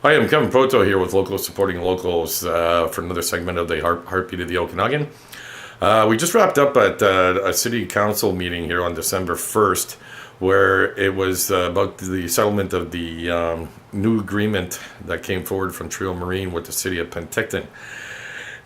Hi, I'm Kevin Proto here with Locals Supporting Locals for another segment of the Heartbeat of the Okanagan. We just wrapped up at a City Council meeting here on December 1st, where it was about the settlement of the new agreement that came forward from Trio Marine with the City of Penticton.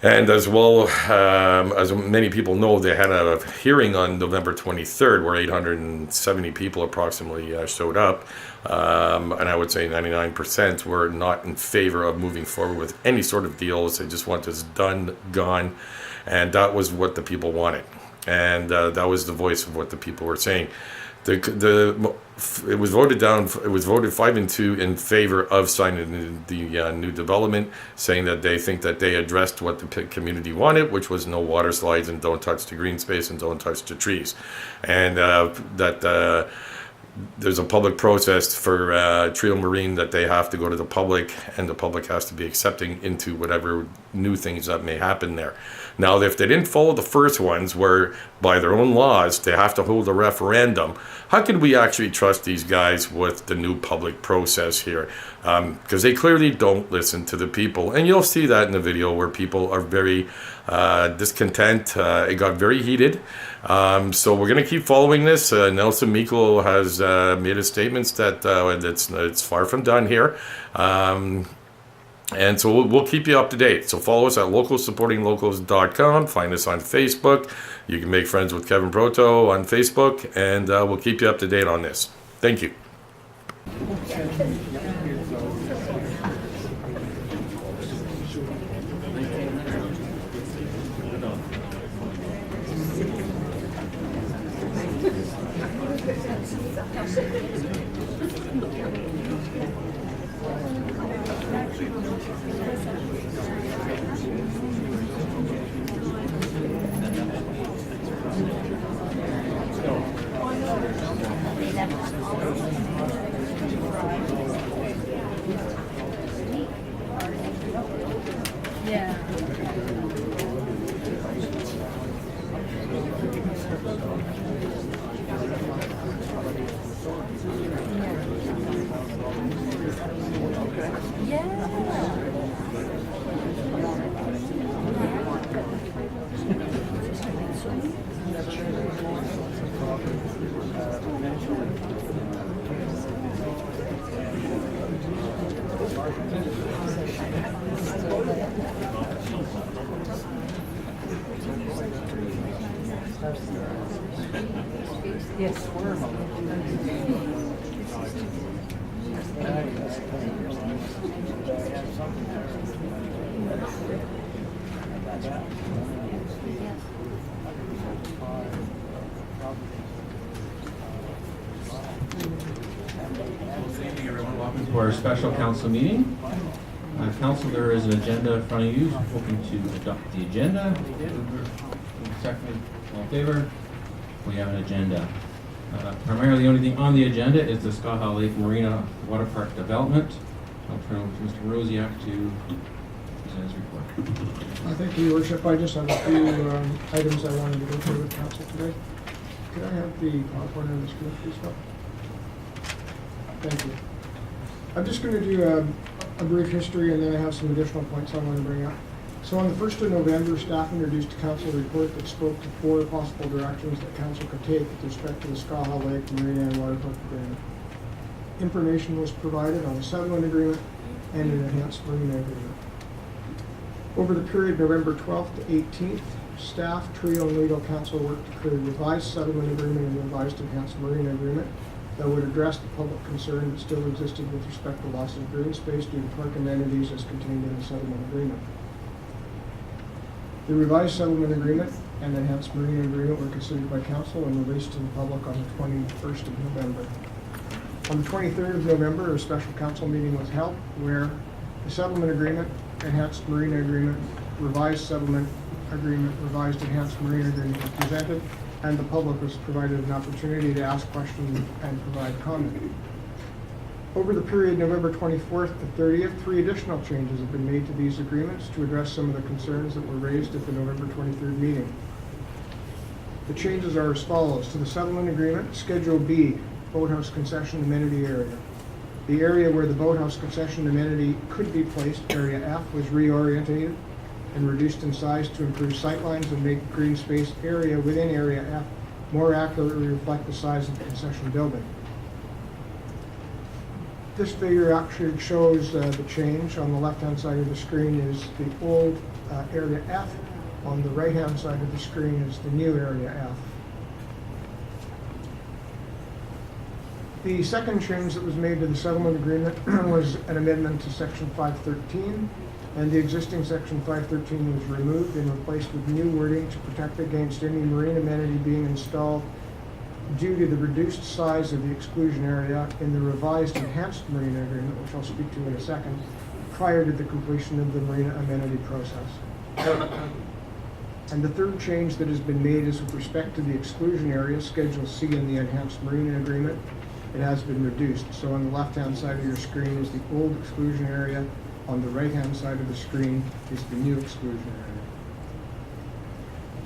And as well, as many people know, they had a hearing on November 23rd where 870 people approximately showed up. And I would say 99% were not in favor of moving forward with any sort of deals. They just want this done, gone. And that was what the people wanted. And that was the voice of what the people were saying. It was voted down. It was voted 5-2 in favor of signing the new development, saying that they think that they addressed what the community wanted, which was no water slides and don't touch the green space and don't touch the trees, and that there's a public process for Trio Marine that they have to go to the public, and the public has to be accepting into whatever new things that may happen there. Now, if they didn't follow the first ones, where by their own laws they have to hold a referendum, how could we actually trust these guys with the new public process here? Because they clearly don't listen to the people. And you'll see that in the video where people are very discontent. It got very heated. So we're going to keep following this. Nelson Meikle has made his statements that it's far from done here. And so we'll keep you up to date. So follow us at localssupportinglocals.com. Find us on Facebook. You can make friends with Kevin Proto on Facebook, and we'll keep you up to date on this. Thank you. Yes. Good evening, everyone. Welcome to our special council meeting. Council, there is an agenda in front of you. Hoping to adopt the agenda. Second, all in favor? We have an agenda. Primarily, the only thing on the agenda is the Skaha Lake Marina Water Park development. I'll turn over to Mr. Rosiak to present his report. Thank you, Your Worship. I just have a few items I wanted to go through with Council today. Could I have the PowerPoint on the screen, please, Scott? Thank you. I'm just going to do a brief history, and then I have some additional points I want to bring up. So on the 1st of November, staff introduced a council report that spoke to 4 possible directions that council could take with respect to the Skaha Lake Marina and Water Park agreement. Information was provided on the settlement agreement and an enhanced marina agreement. Over the period November 12th to 18th, staff, Trio, and legal counsel worked to create a revised settlement agreement and a revised enhanced marina agreement that would address the public concern that still existed with respect to loss of green space due to park amenities as contained in the settlement agreement. The revised settlement agreement and enhanced marina agreement were considered by council and released to the public on the 21st of November. On the 23rd of November, a special council meeting was held where the settlement agreement, enhanced marina agreement, revised settlement agreement, revised enhanced marina agreement was presented, and the public was provided an opportunity to ask questions and provide comment. Over the period November 24th to 30th, 3 additional changes have been made to these agreements to address some of the concerns that were raised at the November 23rd meeting. The changes are as follows. To the settlement agreement, Schedule B, Boathouse Concession Amenity Area. The area where the boathouse concession amenity could be placed, area F, was reorientated and reduced in size to improve sightlines and make green space area within area F more accurately reflect the size of the concession building. This figure actually shows the change. On the left-hand side of the screen is the old area F. On the right-hand side of the screen is the new area F. The second change that was made to the settlement agreement was an amendment to section 513, and the existing section 513 was removed and replaced with new wording to protect against any marine amenity being installed due to the reduced size of the exclusion area in the revised enhanced marina agreement, which I'll speak to in a second, prior to the completion of the marina amenity process. And the third change that has been made is with respect to the exclusion area, Schedule C in the enhanced marina agreement. It has been reduced. So on the left-hand side of your screen is the old exclusion area. On the right-hand side of the screen is the new exclusion area.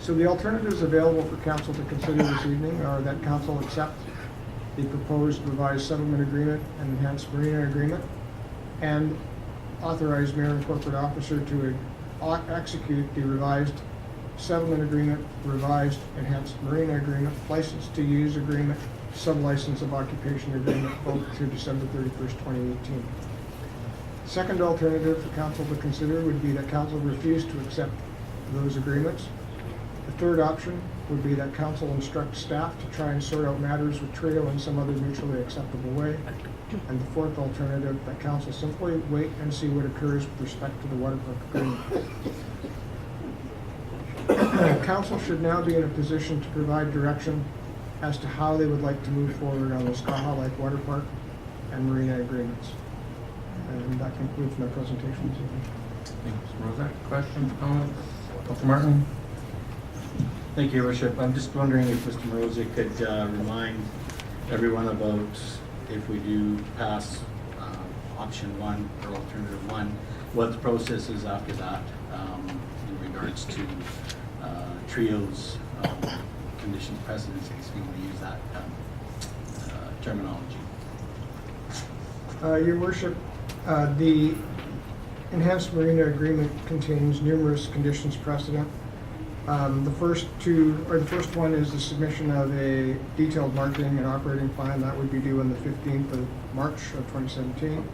So the alternatives available for council to consider this evening are that council accept the proposed revised settlement agreement and enhanced marina agreement, and authorize mayor and corporate officer to execute the revised settlement agreement, revised enhanced marina agreement, license to use agreement, sub-license of occupation agreement, both through December 31st, 2018. Second alternative for council to consider would be that council refuse to accept those agreements. The third option would be that council instruct staff to try and sort out matters with Trio in some other mutually acceptable way. And the fourth alternative, that council simply wait and see what occurs with respect to the water park agreement. Council should now be in a position to provide direction as to how they would like to move forward on the Skaha Lake Water Park and marina agreements. And that concludes my presentation this evening. Thank you, Mr. Rozak. Questions, comments? Councilor Martin? Thank you, Your Worship. I'm just wondering if Mr. Morosi could remind everyone about, if we do pass option one or alternative one, what the process is after that in regards to Trio's conditions precedents, if we want to use that terminology. Your Worship, the enhanced marina agreement contains numerous conditions precedent. The first one is the submission of a detailed marketing and operating plan. That would be due on the 15th of March of 2017.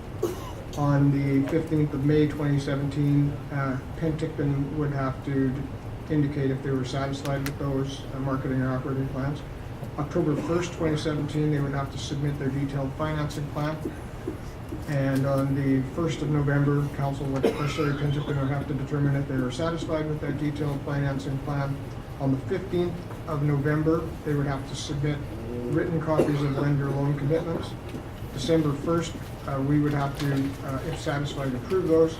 On the 15th of May 2017, Penticton would have to indicate if they were satisfied with those marketing and operating plans. October 1st, 2017, they would have to submit their detailed financing plan. And on the 1st of November, Council would, or City of Penticton would have to determine if they were satisfied with that detailed financing plan. On the 15th of November, they would have to submit written copies of lender loan commitments. December 1st, we would have to, if satisfied, approve those.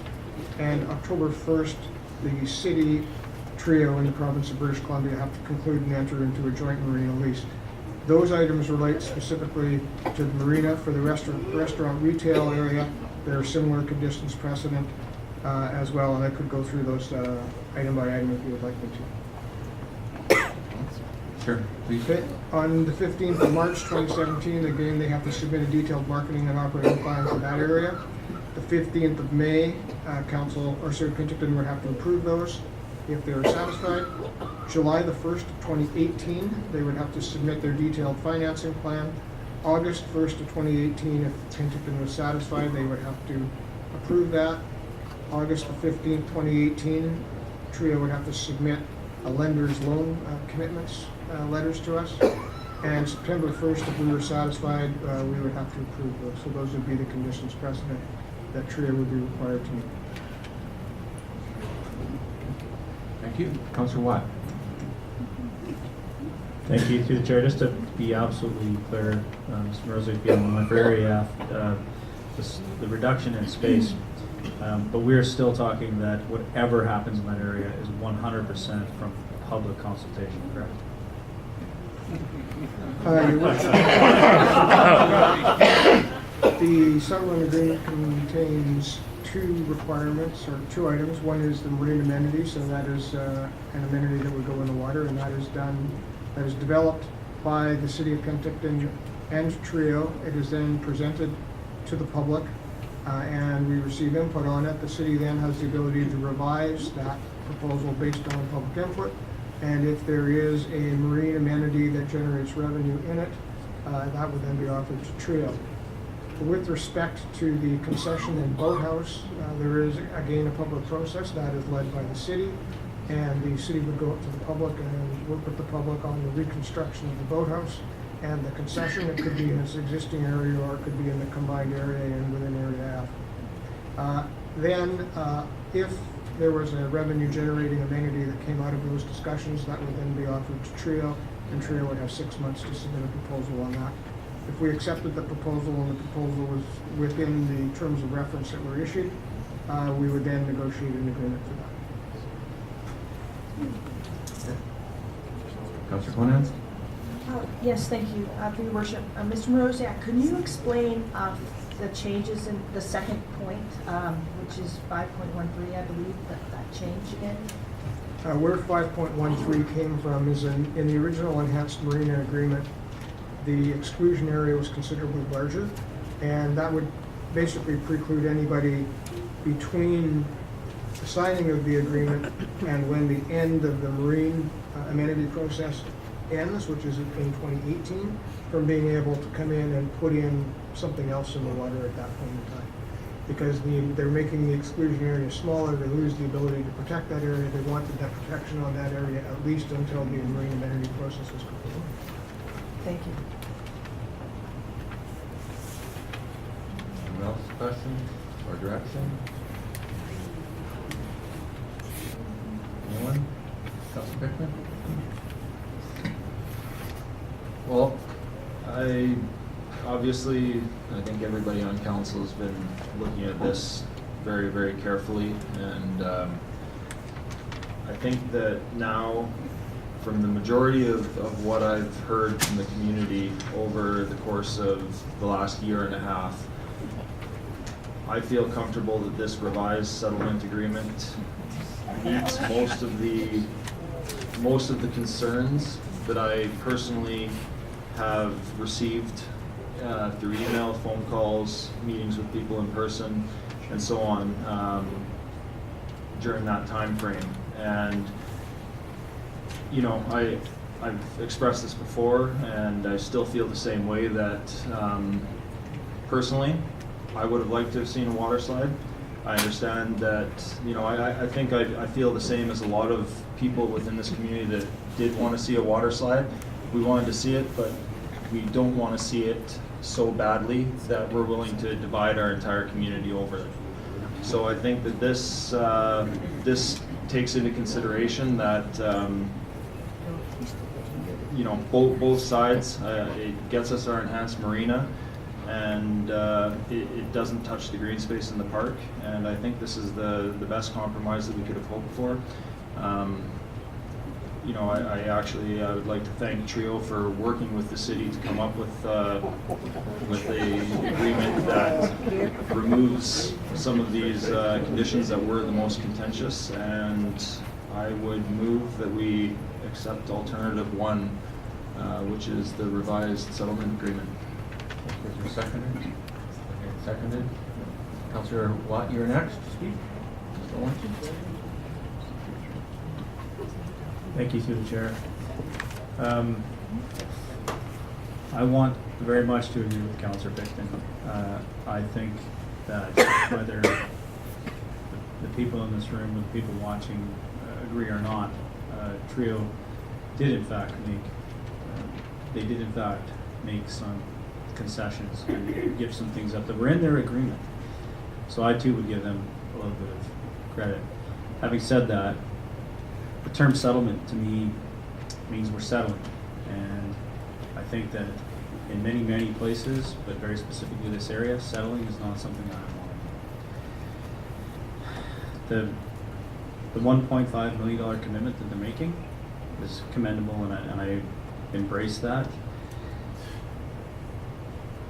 And October 1st, the city, Trio in the province of British Columbia have to conclude and enter into a joint marina lease. Those items relate specifically to the marina. For the restaurant retail area, there are similar conditions precedent as well, and I could go through those item by item if you would like me to. Sure, please. Okay. On the 15th of March 2017, again, they have to submit a detailed marketing and operating plan for that area. The 15th of May, Council or City of Penticton would have to approve those if they are satisfied. July the 1st, 2018, they would have to submit their detailed financing plan. August 1st of 2018, if Penticton was satisfied, they would have to approve that. August the 15th, 2018, Trio would have to submit a lender's loan commitments letters to us. And September 1st, if we were satisfied, we would have to approve those. So those would be the conditions precedent that Trio would be required to meet. Thank you. Councilor Watt? Thank you, through the chair. Just to be absolutely clear, Mr. Morosi, for area F, the reduction in space, but we're still talking that whatever happens in that area is 100% from public consultation, correct? Your Worship, the settlement agreement contains two requirements, or two items. One is the marine amenity, so that is an amenity that would go in the water, and that is developed by the City of Penticton and Trio. It is then presented to the public and we receive input on it. The city then has the ability to revise that proposal based on public input. And if there is a marine amenity that generates revenue in it, that would then be offered to Trio. With respect to the concession and boathouse, there is again a public process that is led by the city, and the city would go up to the public and work with the public on the reconstruction of the boathouse and the concession. It could be in its existing area or it could be in the combined area and within Area F. Then, if there was a revenue generating amenity that came out of those discussions, that would then be offered to Trio, and Trio would have 6 months to submit a proposal on that. If we accepted the proposal and the proposal was within the terms of reference that were issued, we would then negotiate an agreement for that. Councillor Conant? Yes, thank you, for your worship. Mr. Morozia, can you explain the changes in the second point, which is 5.13, I believe, that change again? Where 5.13 came from is in the original enhanced marina agreement, the exclusion area was considerably larger, and that would basically preclude anybody between the signing of the agreement and when the end of the marine amenity process ends, which is in 2018, from being able to come in and put in something else in the water at that point in time. Because they're making the exclusion area smaller, they lose the ability to protect that area. They wanted that protection on that area at least until the marine amenity process was completed. Thank you. Anyone else, questions or direction? Anyone? Councillor Pickman? Well, I think everybody on council has been looking at this very, very carefully, and I think that now, from the majority of what I've heard from the community over the course of the last year and a half, I feel comfortable that this revised settlement agreement meets most of the concerns that I personally have received through email, phone calls, meetings with people in person, and so on during that time frame. And you know, I've expressed this before, and I still feel the same way that personally, I would have liked to have seen a water slide. I understand that, you know, I feel the same as a lot of people within this community that did want to see a water slide. We wanted to see it, but we don't want to see it so badly that we're willing to divide our entire community over it. So I think that this takes into consideration that you know, both sides. It gets us our enhanced marina, and it doesn't touch the green space in the park. And I think this is the best compromise that we could have hoped for. You know, I would like to thank Trio for working with the city to come up with a agreement that removes some of these conditions that were the most contentious, and I would move that we accept alternative 1, which is the revised settlement agreement. Is there a seconder? Okay, seconded. Councillor Watt, you're next to speak. Mr. Lawrence? Thank you, through the chair. I want very much to agree with Councillor Penticton. I think that whether the people in this room, the people watching agree or not, Trio did in fact make some concessions and give some things up that were in their agreement. So I too would give them a little bit of credit. Having said that, the term settlement to me means we're settling, and I think that in many, many places, but very specifically this area, settling is not something that I want. The $1.5 million commitment that they're making is commendable, and I embrace that.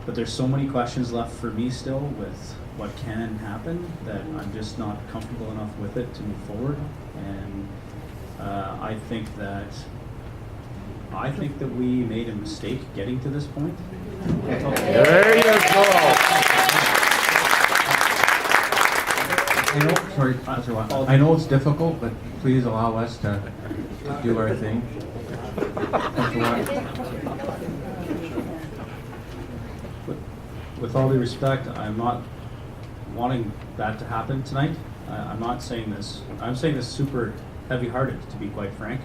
But there's so many questions left for me still with what can happen that I'm just not comfortable enough with it to move forward. And I think that we made a mistake getting to this point. There you go. I know, sorry, I know it's difficult, but please allow us to do our thing. With all due respect, I'm not wanting that to happen tonight. I'm not saying this, I'm saying this super heavy-hearted, to be quite frank,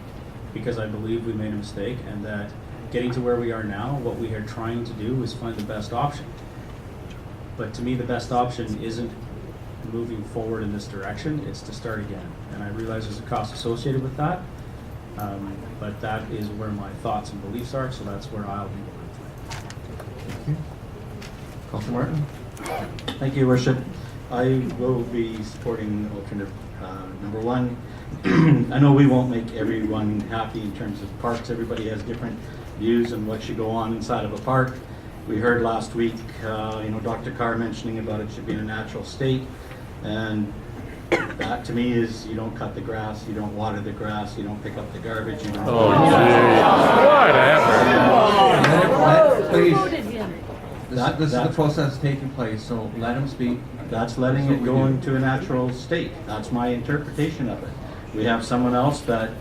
because I believe we made a mistake and that getting to where we are now, what we are trying to do is find the best option. But to me, the best option isn't moving forward in this direction, it's to start again. And I realize there's a cost associated with that, but that is where my thoughts and beliefs are, so that's where I'll be going tonight. Councilor Martin? Thank you, Your Worship. I will be supporting alternative number one. I know we won't make everyone happy in terms of parks. Everybody has different views on what should go on inside of a park. We heard last week, Dr. Carr mentioning about it should be in a natural state. And that to me is you don't cut the grass, you don't water the grass, you don't pick up the garbage. You don't Please. This is the process taking place, so let him speak. That's letting it go into a natural state. That's my interpretation of it. We have someone else that,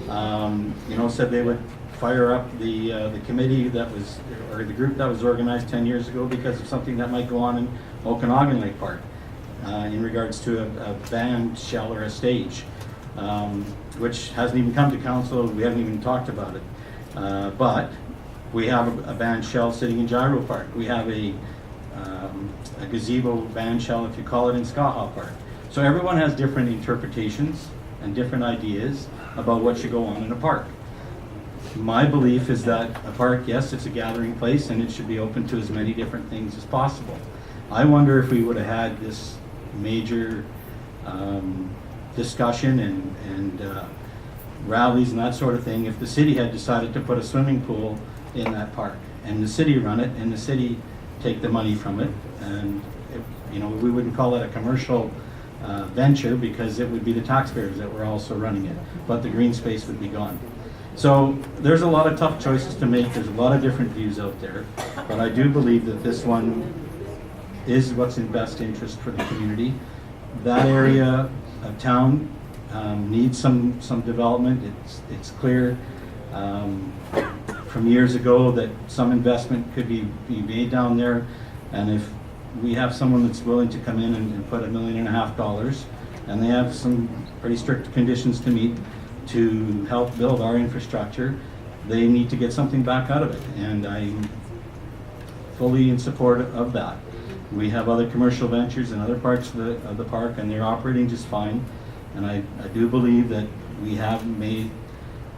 said they would fire up the committee that was, or the group that was organized 10 years ago because of something that might go on in Okanagan Lake Park in regards to a band shell or a stage, which hasn't even come to council. We haven't even talked about it. But we have a band shell sitting in Gyro Park. We have a gazebo band shell, if you call it, in Skaha Park. So everyone has different interpretations and different ideas about what should go on in a park. My belief is that a park, yes, it's a gathering place and it should be open to as many different things as possible. I wonder if we would have had this major discussion and rallies and that sort of thing if the city had decided to put a swimming pool in that park and the city run it and the city take the money from it, and we wouldn't call it a commercial venture because it would be the taxpayers that were also running it, but the green space would be gone. So there's a lot of tough choices to make. There's a lot of different views out there, but I do believe that this one is what's in best interest for the community. That area of town needs some development. It's clear from years ago that some investment could be made down there, and if we have someone that's willing to come in and put $1.5 million, and they have some pretty strict conditions to meet to help build our infrastructure, they need to get something back out of it, and I'm fully in support of that. We have other commercial ventures in other parts of the park, and they're operating just fine, and I do believe that we have made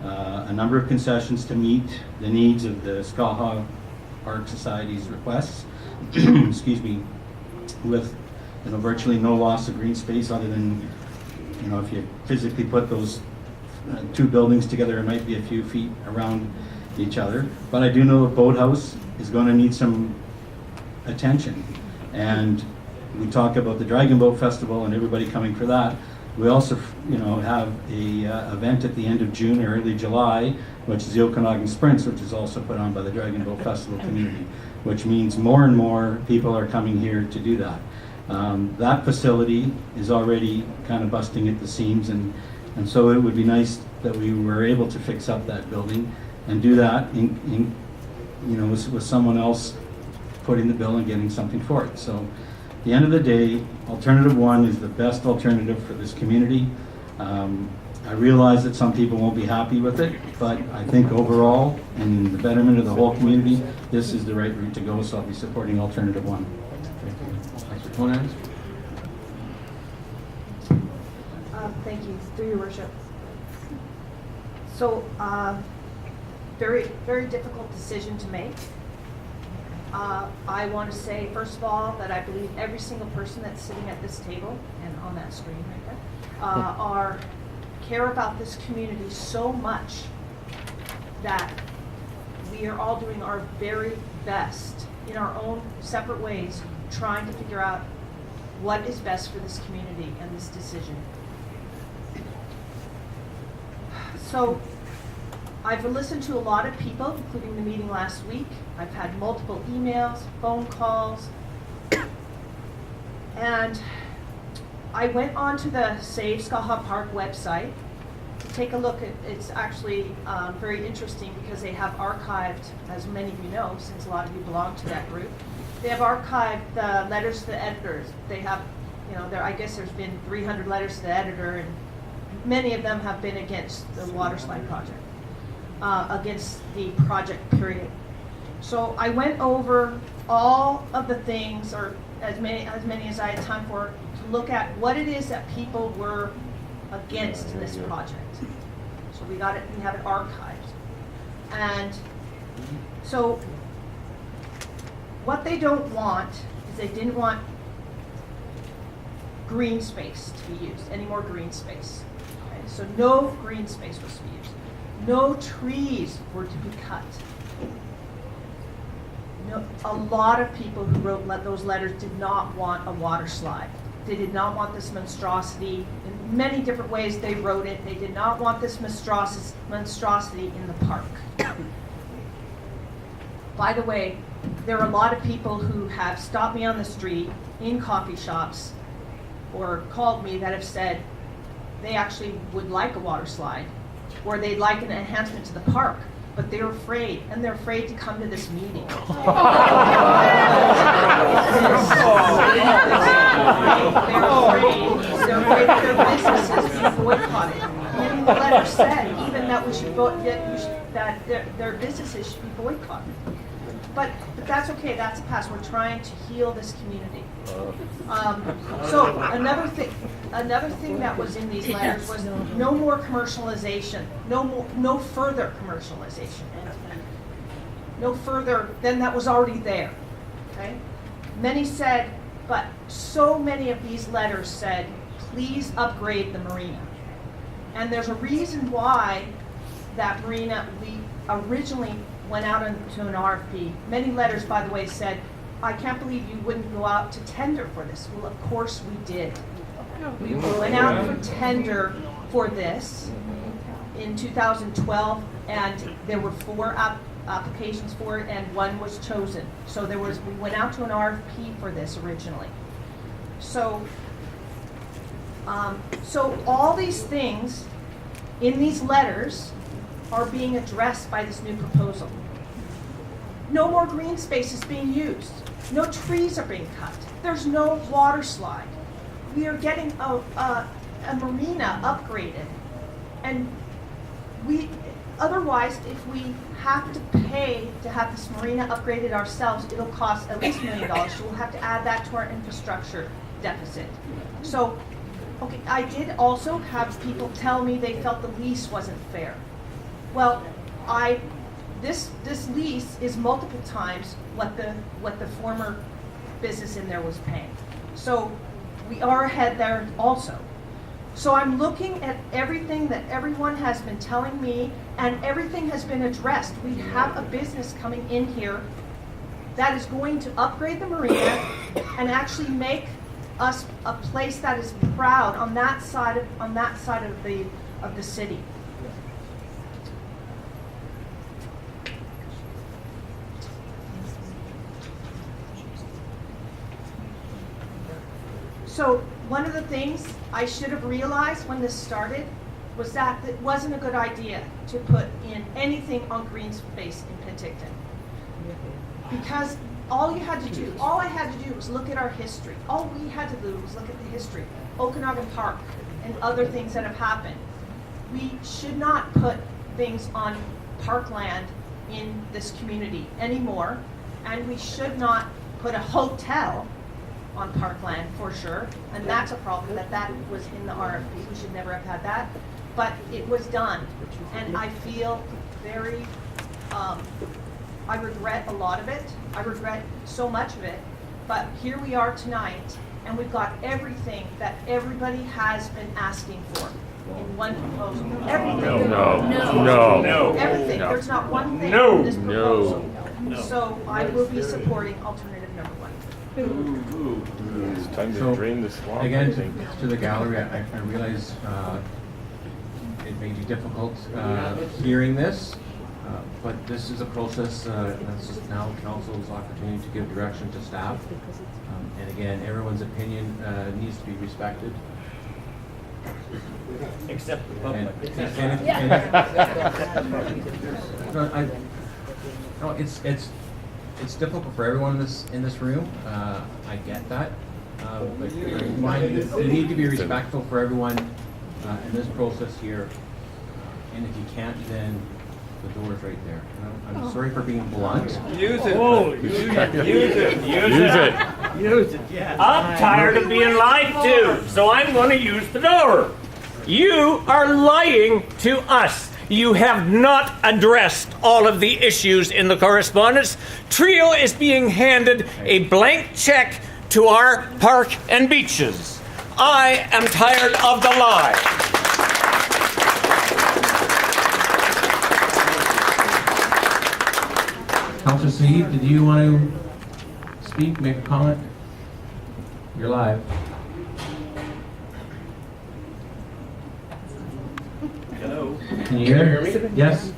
a number of concessions to meet the needs of the Skaha Park Society's requests, excuse me, with virtually no loss of green space other than, if you physically put those two buildings together, it might be a few feet around each other. But I do know the boathouse is going to need some attention. And we talk about the Dragon Boat Festival and everybody coming for that. We also, have a event at the end of June or early July, which is the Okanagan Sprints, which is also put on by the Dragon Boat Festival community, which means more and more people are coming here to do that. That facility is already kind of busting at the seams, and so it would be nice that we were able to fix up that building and do that with someone else putting the bill and getting something for it. So at the end of the day, alternative one is the best alternative for this community. I realize that some people won't be happy with it, but I think overall, in the betterment of the whole community, this is the right route to go, so I'll be supporting alternative one. Councilor Conan? Thank you, through your worship. So, very, very difficult decision to make. I want to say, first of all, that I believe every single person that's sitting at this table and on that screen right there care about this community so much that we are all doing our very best in our own separate ways, trying to figure out what is best for this community and this decision. So I've listened to a lot of people, including the meeting last week. I've had multiple emails, phone calls, and I went onto the Save Skaha Park website to take a look at, it's actually very interesting because they have archived, as many of you know, since a lot of you belong to that group, they have archived the letters to the editors. They have, you know, I guess there's been 300 letters to the editor, and many of them have been against the water slide project, against the project period. So I went over all of the things, or as many as I had time for, to look at what it is that people were against in this project. So we got it, we have it archived. And so what they don't want is they didn't want green space to be used, any more green space. Okay? So no green space was to be used. No trees were to be cut. No, a lot of people who wrote those letters did not want a water slide. They did not want this monstrosity. In many different ways they wrote it. They did not want this monstrosity in the park. By the way, there are a lot of people who have stopped me on the street, in coffee shops, or called me that have said they actually would like a water slide, or they'd like an enhancement to the park, but they're afraid, and they're afraid to come to this meeting. They're afraid that their businesses be boycotted. Many of the letters said even that we should that their businesses should be boycotted. But that's okay, that's a past. We're trying to heal this community. So another thing that was in these letters was no more commercialization, no further commercialization, no further than that was already there. Okay, many said, but so many of these letters said, please upgrade the marina, and there's a reason why that marina we originally went out into an RFP. Many letters, by the way, said, I can't believe you wouldn't go out to tender for this. Well, of course we did. We went out for tender for this in 2012, and there were 4 applications for it, and 1 was chosen. So we went out to an RFP for this originally. So, so all these things in these letters are being addressed by this new proposal. No more green space is being used. No trees are being cut. There's no water slide. We are getting a marina upgraded. And otherwise, if we have to pay to have this marina upgraded ourselves, it'll cost at least $1 million. So we'll have to add that to our infrastructure deficit. So, okay, I did also have people tell me they felt the lease wasn't fair. Well, this lease is multiple times what the former business in there was paying. So we are ahead there also. So I'm looking at everything that everyone has been telling me, and everything has been addressed. We have a business coming in here that is going to upgrade the marina and actually make us a place that is proud on that side of the city. So one of the things I should have realized when this started was that it wasn't a good idea to put in anything on green space in Penticton. Because all I had to do was look at our history. All we had to do was look at the history. Okanagan Park and other things that have happened. We should not put things on parkland in this community anymore, and we should not put a hotel on parkland for sure, and that's a problem that was in the RFP. We should never have had that, but it was done, and I feel very, I regret a lot of it. I regret so much of it, but here we are tonight, and we've got everything that everybody has been asking for in one proposal. Everything. No. Everything. No. There's not one thing No. in this proposal. No. So I will be supporting alternative number 1. It's time to So, drain the swamp, I Again, think. to the gallery, I realize it may be difficult hearing this, But this is a process, that's just now council's opportunity to give direction to staff. And again, everyone's opinion needs to be respected. Except the And- public. No, it's difficult for everyone in this room. I get that. But you need to be respectful for everyone in this process here. And if you can't, then the door's right there. I'm sorry for being blunt. Use it. Oh, use it. Use it. Use it. Use it, yeah. I'm tired of being lied to, so I'm going to use the door. You are lying to us. You have not addressed all of the issues in the correspondence. Trio is being handed a blank check to our park and beaches. I am tired of the lie. Councilor Said, did you want to speak, make a comment? You're live. Hello. Can you Can you hear? hear me? Yes.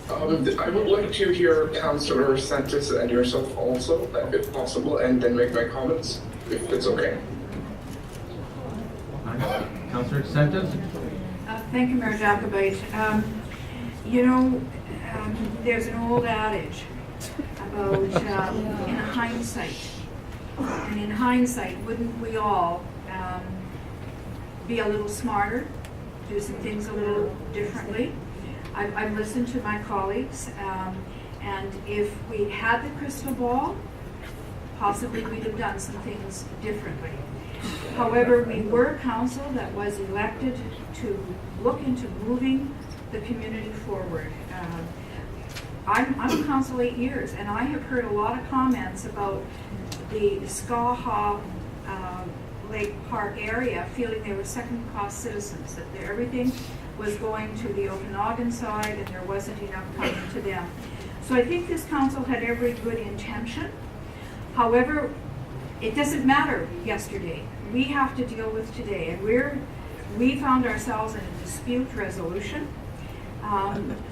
I would like to hear Councillor Santos and yourself also, if possible, and then make my comments, if it's okay. Councilor Santos? Thank you, Mayor Jacobite. There's an old adage about in hindsight. And in hindsight, wouldn't we all be a little smarter, do some things a little differently? I've listened to my colleagues, and if we had the crystal ball, possibly we'd have done some things differently. However, we were a council that was elected to look into moving the community forward. I'm on council 8 years, and I have heard a lot of comments about the Skaha Lake Park area, feeling they were second-class citizens, that everything was going to the Okanagan side and there wasn't enough coming to them. So I think this council had every good intention. However, it doesn't matter yesterday. We have to deal with today, and we found ourselves in a dispute resolution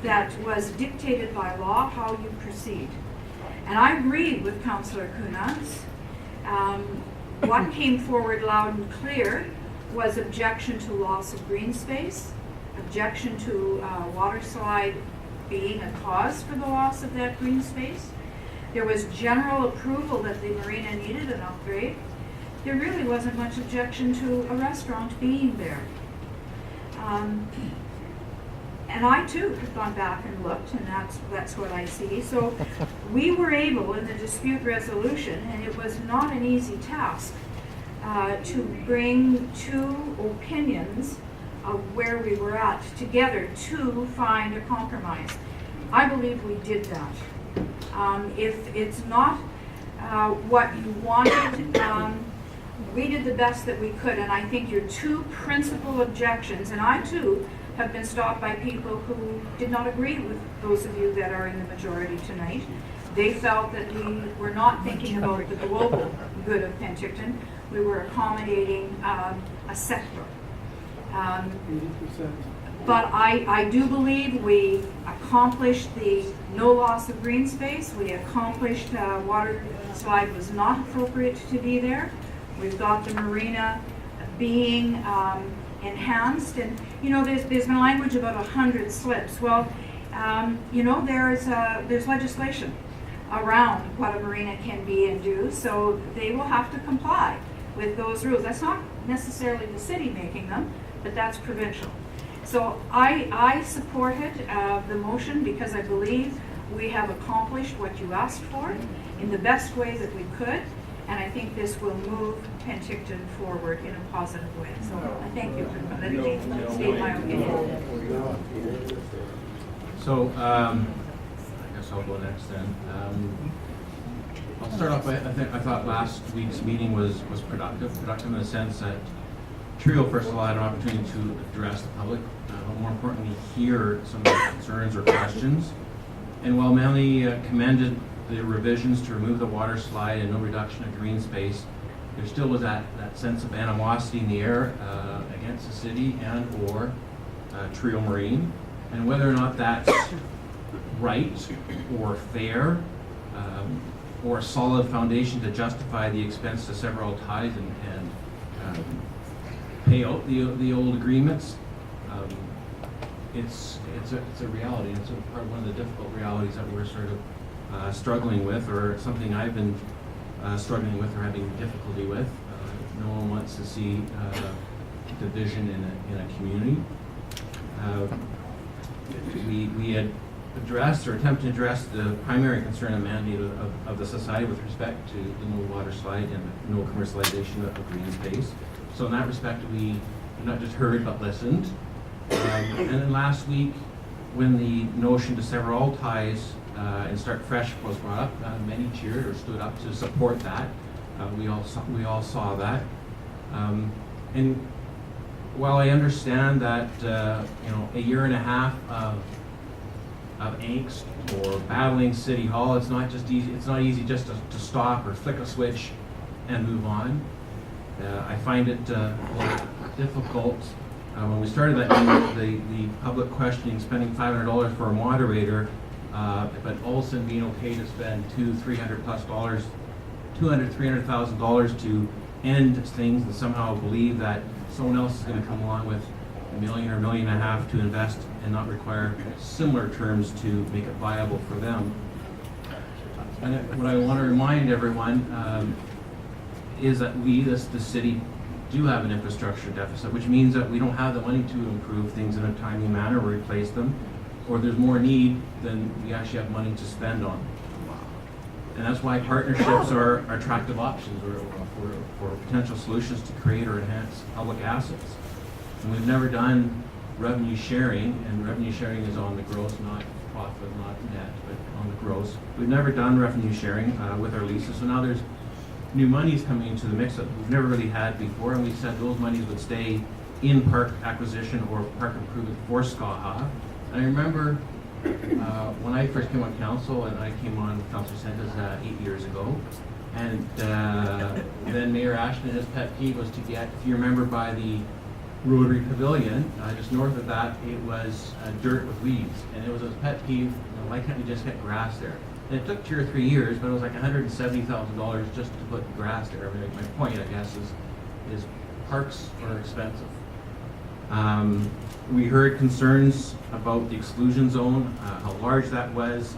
that was dictated by law how you proceed. And I agreed with Councillor Kunans. What came forward loud and clear was objection to loss of green space, objection to water slide being a cause for the loss of that green space. There was general approval that the marina needed an upgrade. There really wasn't much objection to a restaurant being there. And I too have gone back and looked, and that's what I see. So we were able in the dispute resolution, and it was not an easy task, to bring two opinions of where we were at together to find a compromise. I believe we did that. If it's not what you wanted, we did the best that we could, and I think your two principal objections, and I too have been stopped by people who did not agree with those of you that are in the majority tonight. They felt that we were not thinking about the global good of Penticton. We were accommodating a sector. But I do believe we accomplished the no loss of green space. We accomplished water slide was not appropriate to be there. We've got the marina being enhanced, and there's been language about 100 slips. Well, there's legislation around what a marina can be and do, so they will have to comply with those rules. That's not necessarily the city making them, but that's provincial. So I supported the motion because I believe we have accomplished what you asked for in the best way that we could, and I think this will move Penticton forward in a positive way. So I thank you for letting me state my opinion. So, I guess I'll go next then. I'll start off by, I thought last week's meeting was productive in the sense that Trio, first of all, had an opportunity to address the public, but more importantly, hear some of the concerns or questions. And while Melanie commended the revisions to remove the water slide and no reduction of green space, there still was that sense of animosity in the air against the city and or Trio Marine. And whether or not that's right or fair, or a solid foundation to justify the expense to several ties and pay out the old agreements, it's a reality. It's one of the difficult realities that we're sort of struggling with, or something I've been struggling with or having difficulty with. No one wants to see division in a community. We had addressed or attempted to address the primary concern and mandate of the society with respect to the no water slide and the no commercialization of green space. So in that respect, we not just heard but listened. And then last week, when the notion to sever all ties and start fresh was brought up, many cheered or stood up to support that. We all saw that. And while I understand that a year and a half of angst or battling City Hall, it's not easy just to stop or flick a switch and move on. I find it difficult. When we started that meeting, the public questioning spending $500 for a moderator, but also being okay to spend $300,000 to end things and somehow believe that someone else is going to come along with $1 million or $1.5 million to invest and not require similar terms to make it viable for them. And what I want to remind everyone is that we, the city, do have an infrastructure deficit, which means that we don't have the money to improve things in a timely manner or replace them, or there's more need than we actually have money to spend on. And that's why partnerships are attractive options for potential solutions to create or enhance public assets. And we've never done revenue sharing, and revenue sharing is on the gross, not profit, not net, but on the gross. We've never done revenue sharing with our leases, so now there's new monies coming into the mix that we've never really had before, and we said those monies would stay in park acquisition or park improvement for Skaha. And I remember when I first came on council, and I came on Councillor Sentes 8 years ago, and then Mayor Ashton, his pet peeve was to get, if you remember, by the Rotary Pavilion, just north of that, it was dirt with weeds, and it was his pet peeve, why can't we just get grass there? And it took 2 or 3 years, but it was like $170,000 just to put grass there. I mean, my point, I guess, is parks are expensive. We heard concerns about the exclusion zone, how large that was,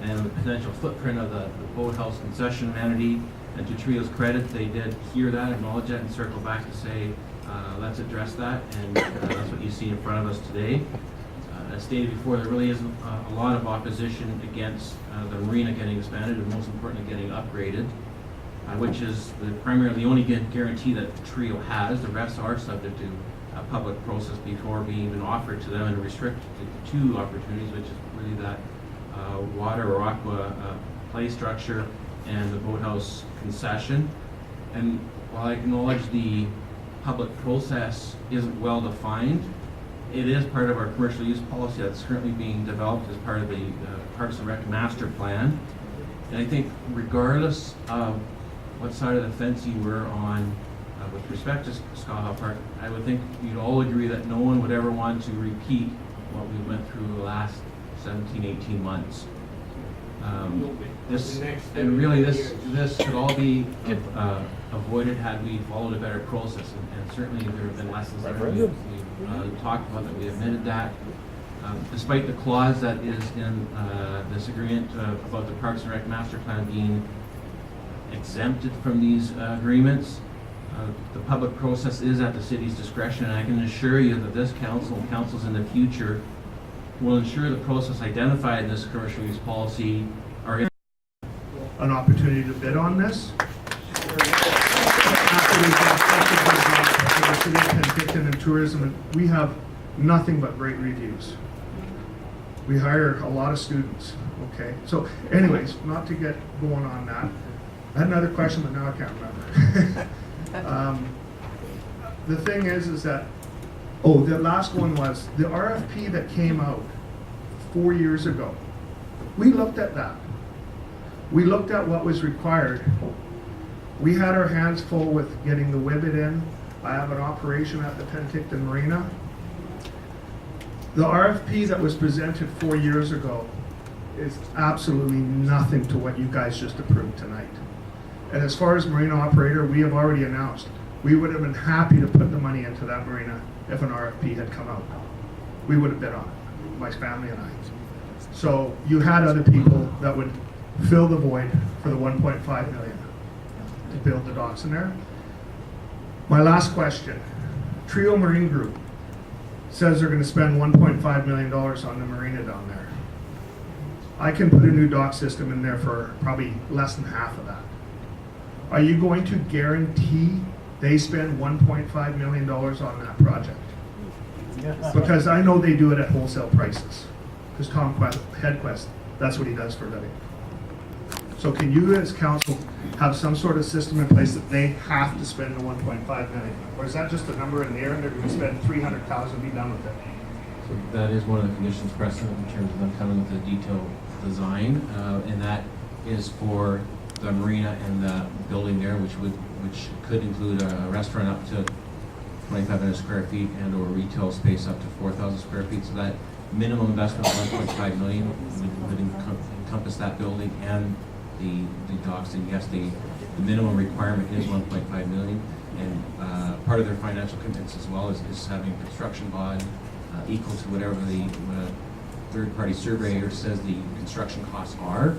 and the potential footprint of the boathouse concession amenity. And to Trio's credit, they did hear that, acknowledge that, and circle back to say, let's address that, and that's what you see in front of us today. As stated before, there really isn't a lot of opposition against the marina getting expanded, and most importantly, getting upgraded, which is the only guarantee that Trio has. The rest are subject to a public process before being even offered to them, and restricted to 2 opportunities, which is really that water or aqua play structure and the boathouse concession. And while I acknowledge the public process isn't well defined, it is part of our commercial use policy that's currently being developed as part of the Parks and Rec master plan. And I think regardless of what side of the fence you were on with respect to Skaha Park, I would think you'd all agree that no one would ever want to repeat what we went through the last 17, 18 months. This could all be avoided had we followed a better process, and certainly there have been lessons that we've talked about, that we admitted that. Despite the clause that is in this agreement about the Parks and Rec master plan being exempted from these agreements, the public process is at the city's discretion, and I can assure you that this council and councils in the future will ensure the process identified in this commercial use policy are in an opportunity to bid on this. After we've been accepted by the City of Penticton and tourism, and we have nothing but great reviews. We hire a lot of students, okay? So anyways, not to get going on that. I had another question, but now I can't remember. The thing is that, the last one was the RFP that came out 4 years ago. We looked at that. We looked at what was required. We had our hands full with getting the Wibbit in. I have an operation at the Penticton Marina. The RFP that was presented 4 years ago is absolutely nothing to what you guys just approved tonight. And as far as marina operator, we have already announced, we would have been happy to put the money into that marina if an RFP had come out. We would have bid on it, my family and I. So you had other people that would fill the void for the 1.5 million to build the docks in there. My last question, Trio Marine Group says they're gonna spend $1.5 million on the marina down there. I can put a new dock system in there for probably less than half of that. Are you going to guarantee they spend $1.5 million on that project? Because I know they do it at wholesale prices. Because Tom Hedquist, that's what he does for a living. So can you as council have some sort of system in place that they have to spend the 1.5 million? Or is that just a number in the air and they're going to spend 300,000 and be done with it? So that is one of the conditions precedent in terms of them coming with a detailed design, and that is for the marina and the building there, which could include a restaurant up to 2,500 square feet and or retail space up to 4,000 square feet. So that minimum investment of 1.5 million would encompass that building and the docks. And yes, the minimum requirement is 1.5 million. And part of their financial commitments as well is having a construction bond equal to whatever the third-party surveyor says the construction costs are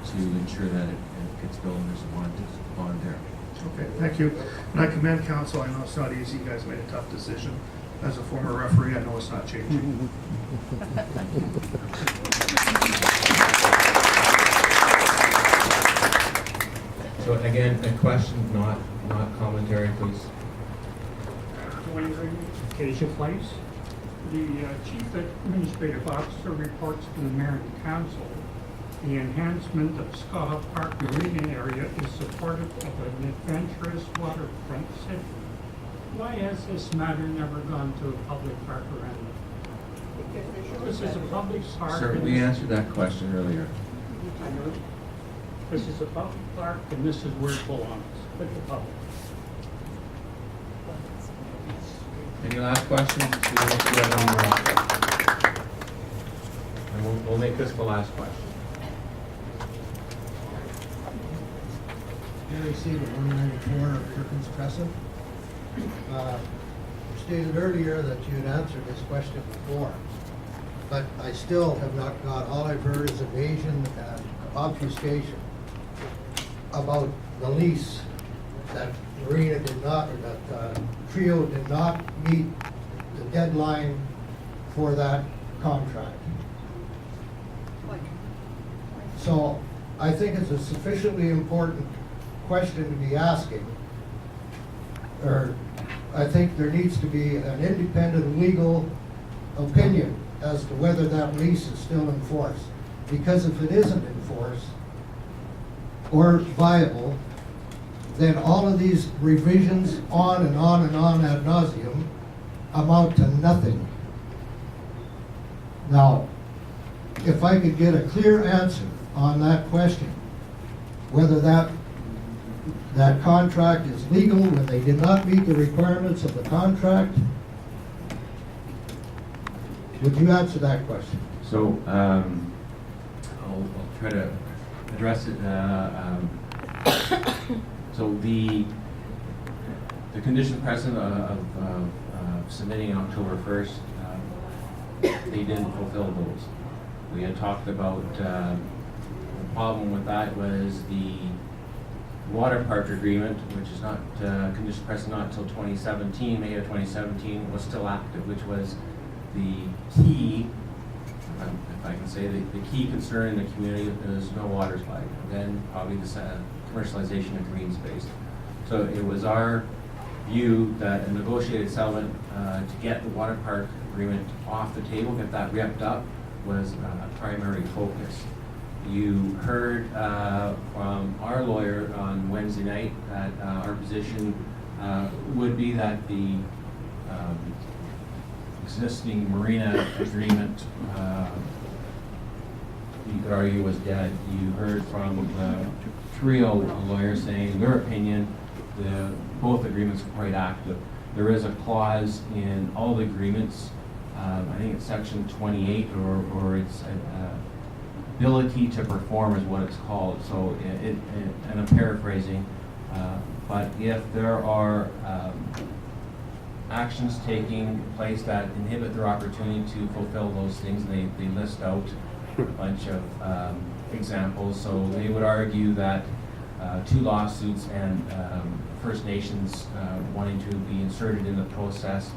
to ensure that it gets built and there's a bond there. Okay, thank you. And I commend council. I know it's not easy. You guys made a tough decision. As a former referee, I know it's not changing. So again, a question, not commentary, please. Acacia Place. The Chief Administrative Officer reports to the Mayor and Council the enhancement of Skaha Park Marina area is supportive of an adventurous waterfront city. Why has this matter never gone to a public park referendum? This is a public park. Sir, we answered that question earlier. I know. This is a public park and this is where it belongs, with the public. Any last questions? And we'll make this the last question. You received a 194 of Perkins Crescent. Stated earlier that you had answered this question before, but I still have not got, all I've heard is evasion and obfuscation about the lease that Marina did not, or that Trio did not meet the deadline for that contract. So I think it's a sufficiently important question to be asking, or I think there needs to be an independent legal opinion as to whether that lease is still in force. Because if it isn't in force or viable, then all of these revisions on and on and on ad nauseum amount to nothing. Now, if I could get a clear answer on that question, whether that contract is legal when they did not meet the requirements of the contract, would you answer that question? So I'll try to address it. So the condition precedent of submitting on October 1st, they didn't fulfill those. We had talked about the problem with that was the water park agreement, which is not condition precedent not until 2017, May of 2017, was still active, which was the key, if I can say, the key concern in the community is no water slide. And then probably the commercialization of green space. So it was our view that a negotiated settlement to get the water park agreement off the table, get that wrapped up, was a primary focus. You heard from our lawyer on Wednesday night that our position would be that the existing marina agreement, you could argue, was dead. You heard from the Trio lawyer saying, in their opinion, both agreements are quite active. There is a clause in all the agreements I think it's section 28, or it's ability to perform is what it's called. So and I'm paraphrasing, but if there are actions taking place that inhibit their opportunity to fulfill those things, they list out a bunch of examples. So they would argue that 2 lawsuits and First Nations wanting to be inserted in the process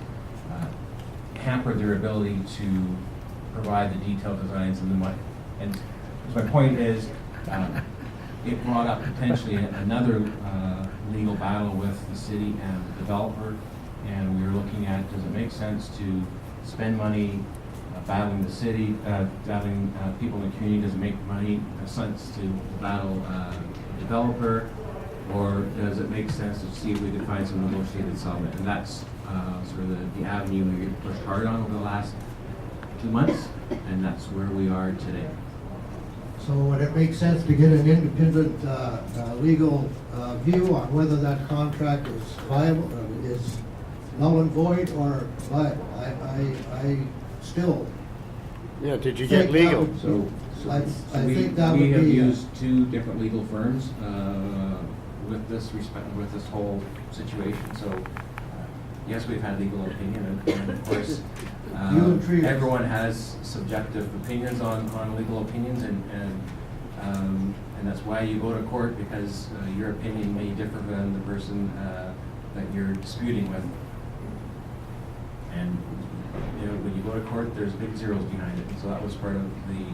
hamper their ability to provide the detailed designs and the money. And my point is, it brought up potentially another legal battle with the city and the developer, and we were looking at, does it make sense to spend money battling the city, battling people in the community? Does it make sense to battle the developer, or does it make sense to see if we can find some negotiated settlement? And that's sort of the avenue we pushed hard on over the last 2 months, and that's where we are today. So would it make sense to get an independent legal view on whether that contract is viable, is null and void, or viable? I still. Yeah, did you get legal? I we think that would have be. used 2 different legal firms with this whole situation. So yes, we've had legal opinion, and of course, everyone has subjective opinions on legal opinions, and that's why you go to court, because your opinion may differ than the person that you're disputing with. And when you go to court, there's big zeros behind it. So that was part of the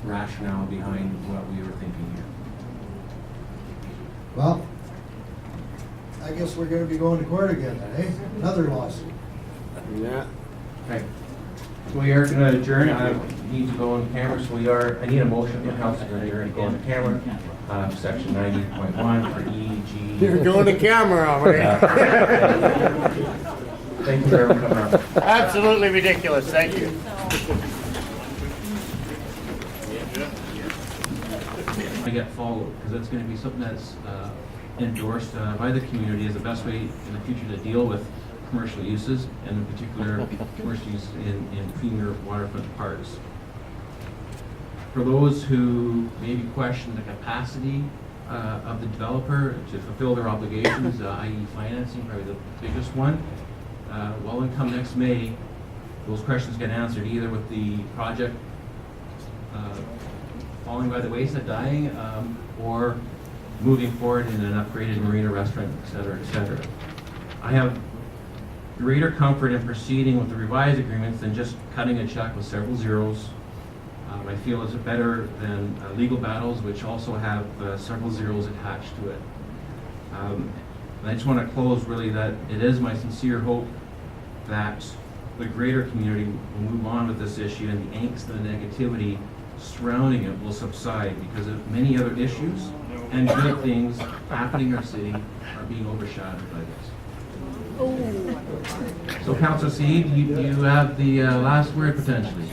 rationale behind what we were thinking here. Well, I guess we're going to be going to court again then, eh? Another lawsuit. Yeah. Okay. So we are going to adjourn. I need to go on camera, so I need a motion from council to adjourn to go on camera. Section 90.1 for E, G. You're going to camera already. Thank you for everyone coming out. Absolutely ridiculous. Thank you. I get followed, because that's going to be something that's endorsed by the community as the best way in the future to deal with commercial uses, and in particular commercial use in premier waterfront parks. For those who maybe question the capacity of the developer to fulfill their obligations, i.e. financing, probably the biggest one, well, when come next May, those questions get answered either with the project falling by the wayside, dying, or moving forward in an upgraded marina, restaurant, et cetera, et cetera. I have greater comfort in proceeding with the revised agreements than just cutting a check with several zeros. I feel it's better than legal battles, which also have several zeros attached to it. And I just want to close really that it is my sincere hope that the greater community will move on with this issue, and the angst and the negativity surrounding it will subside, because of many other issues and good things happening in our city are being overshadowed by this. So Councillor Saeed, you have the last word potentially.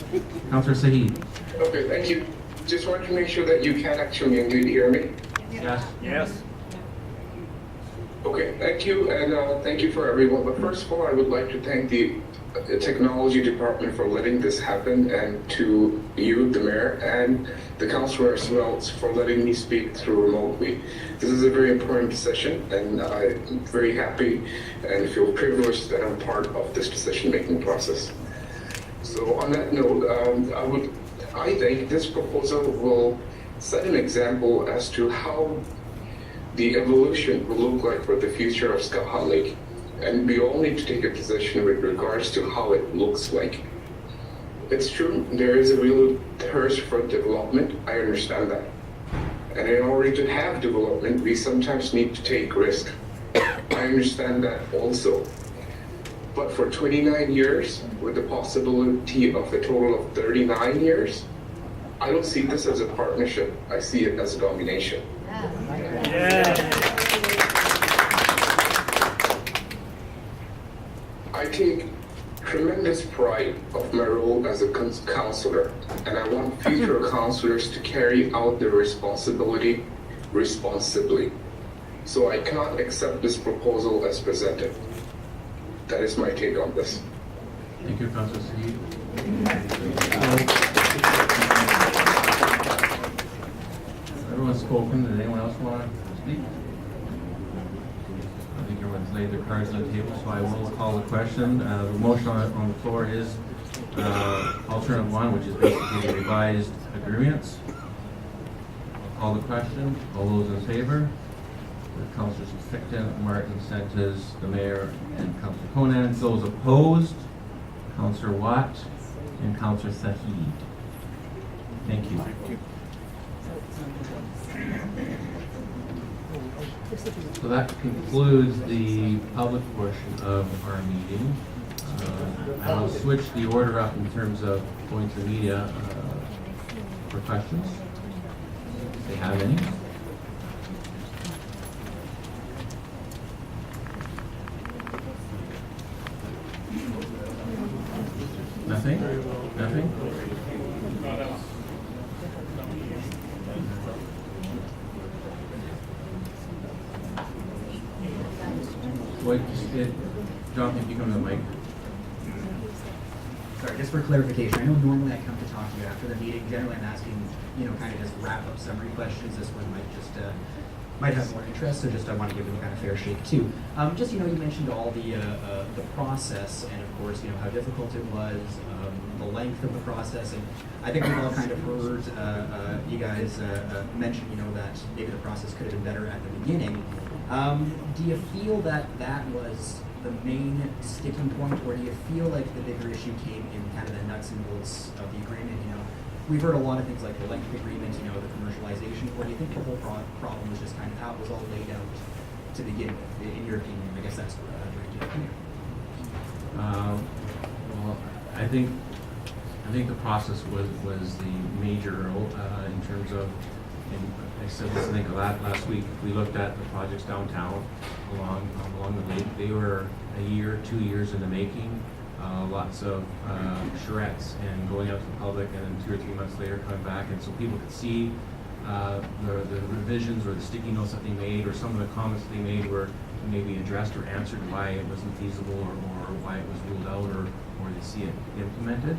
Councillor Saeed. Okay, thank you. Just want to make sure that you can actually indeed hear me. Yes. Yes. Okay, thank you, and thank you for everyone. But first of all, I would like to thank the technology department for letting this happen, and to you, the mayor, and the councilor as well, for letting me speak through remotely. This is a very important decision, and I'm very happy and feel privileged that I'm part of this decision-making process. So on that note, I think this proposal will set an example as to how the evolution will look like for the future of Skaha Lake. And we all need to take a position with regards to how it looks like. It's true, there is a real thirst for development. I understand that. And in order to have development, we sometimes need to take risk. I understand that also. But for 29 years, with the possibility of a total of 39 years, I don't see this as a partnership. I see it as a domination. I take tremendous pride of my role as a councillor, and I want future councillors to carry out their responsibility responsibly. So I cannot accept this proposal as presented. That is my take on this. Thank you, Councillor Saeed. Everyone's spoken. Does anyone else want to speak? I think everyone's laid their cards on the table, so I will call the question. The motion on the floor is alternative one, which is basically the revised agreements. I'll call the question. All those in favor? Councillors Penticton, Martin, Sentes, the Mayor, and Councillor Conan. Those opposed, Councillor Watt and Councillor Sahid. Thank you. So that concludes the public portion of our meeting. I will switch the order up in terms of going to the media for questions, if they have any. Nothing? Nothing? Wait, Jonathan, if you come to the mic. Sorry, just for clarification, I know normally I come to talk to you after the meeting. Generally, I'm asking, kind of just wrap up summary questions. This one might have more interest, so just I want to give them kind of fair shake too. Just, you mentioned all the process and of course, how difficult it was, the length of the process, and I think we've all kind of heard you guys mention, that maybe the process could have been better at the beginning. Do you feel that was the main sticking point, or do you feel like the bigger issue came in kind of the nuts and bolts of the agreement? We've heard a lot of things like the length agreement, the commercialization, or do you think the whole problem was just kind of how it was all laid out to begin with, in your opinion? I guess that's directed at you. Well, I think the process was the major in terms of, and I said this I think last week, we looked at the projects downtown along the lake. They were a year, 2 years in the making. Lots of charrettes and going out to the public, and then 2 or 3 months later coming back, and so people could see the revisions or the sticky notes that they made, or some of the comments that they made were maybe addressed or answered why it wasn't feasible, or why it was ruled out, or to see it implemented.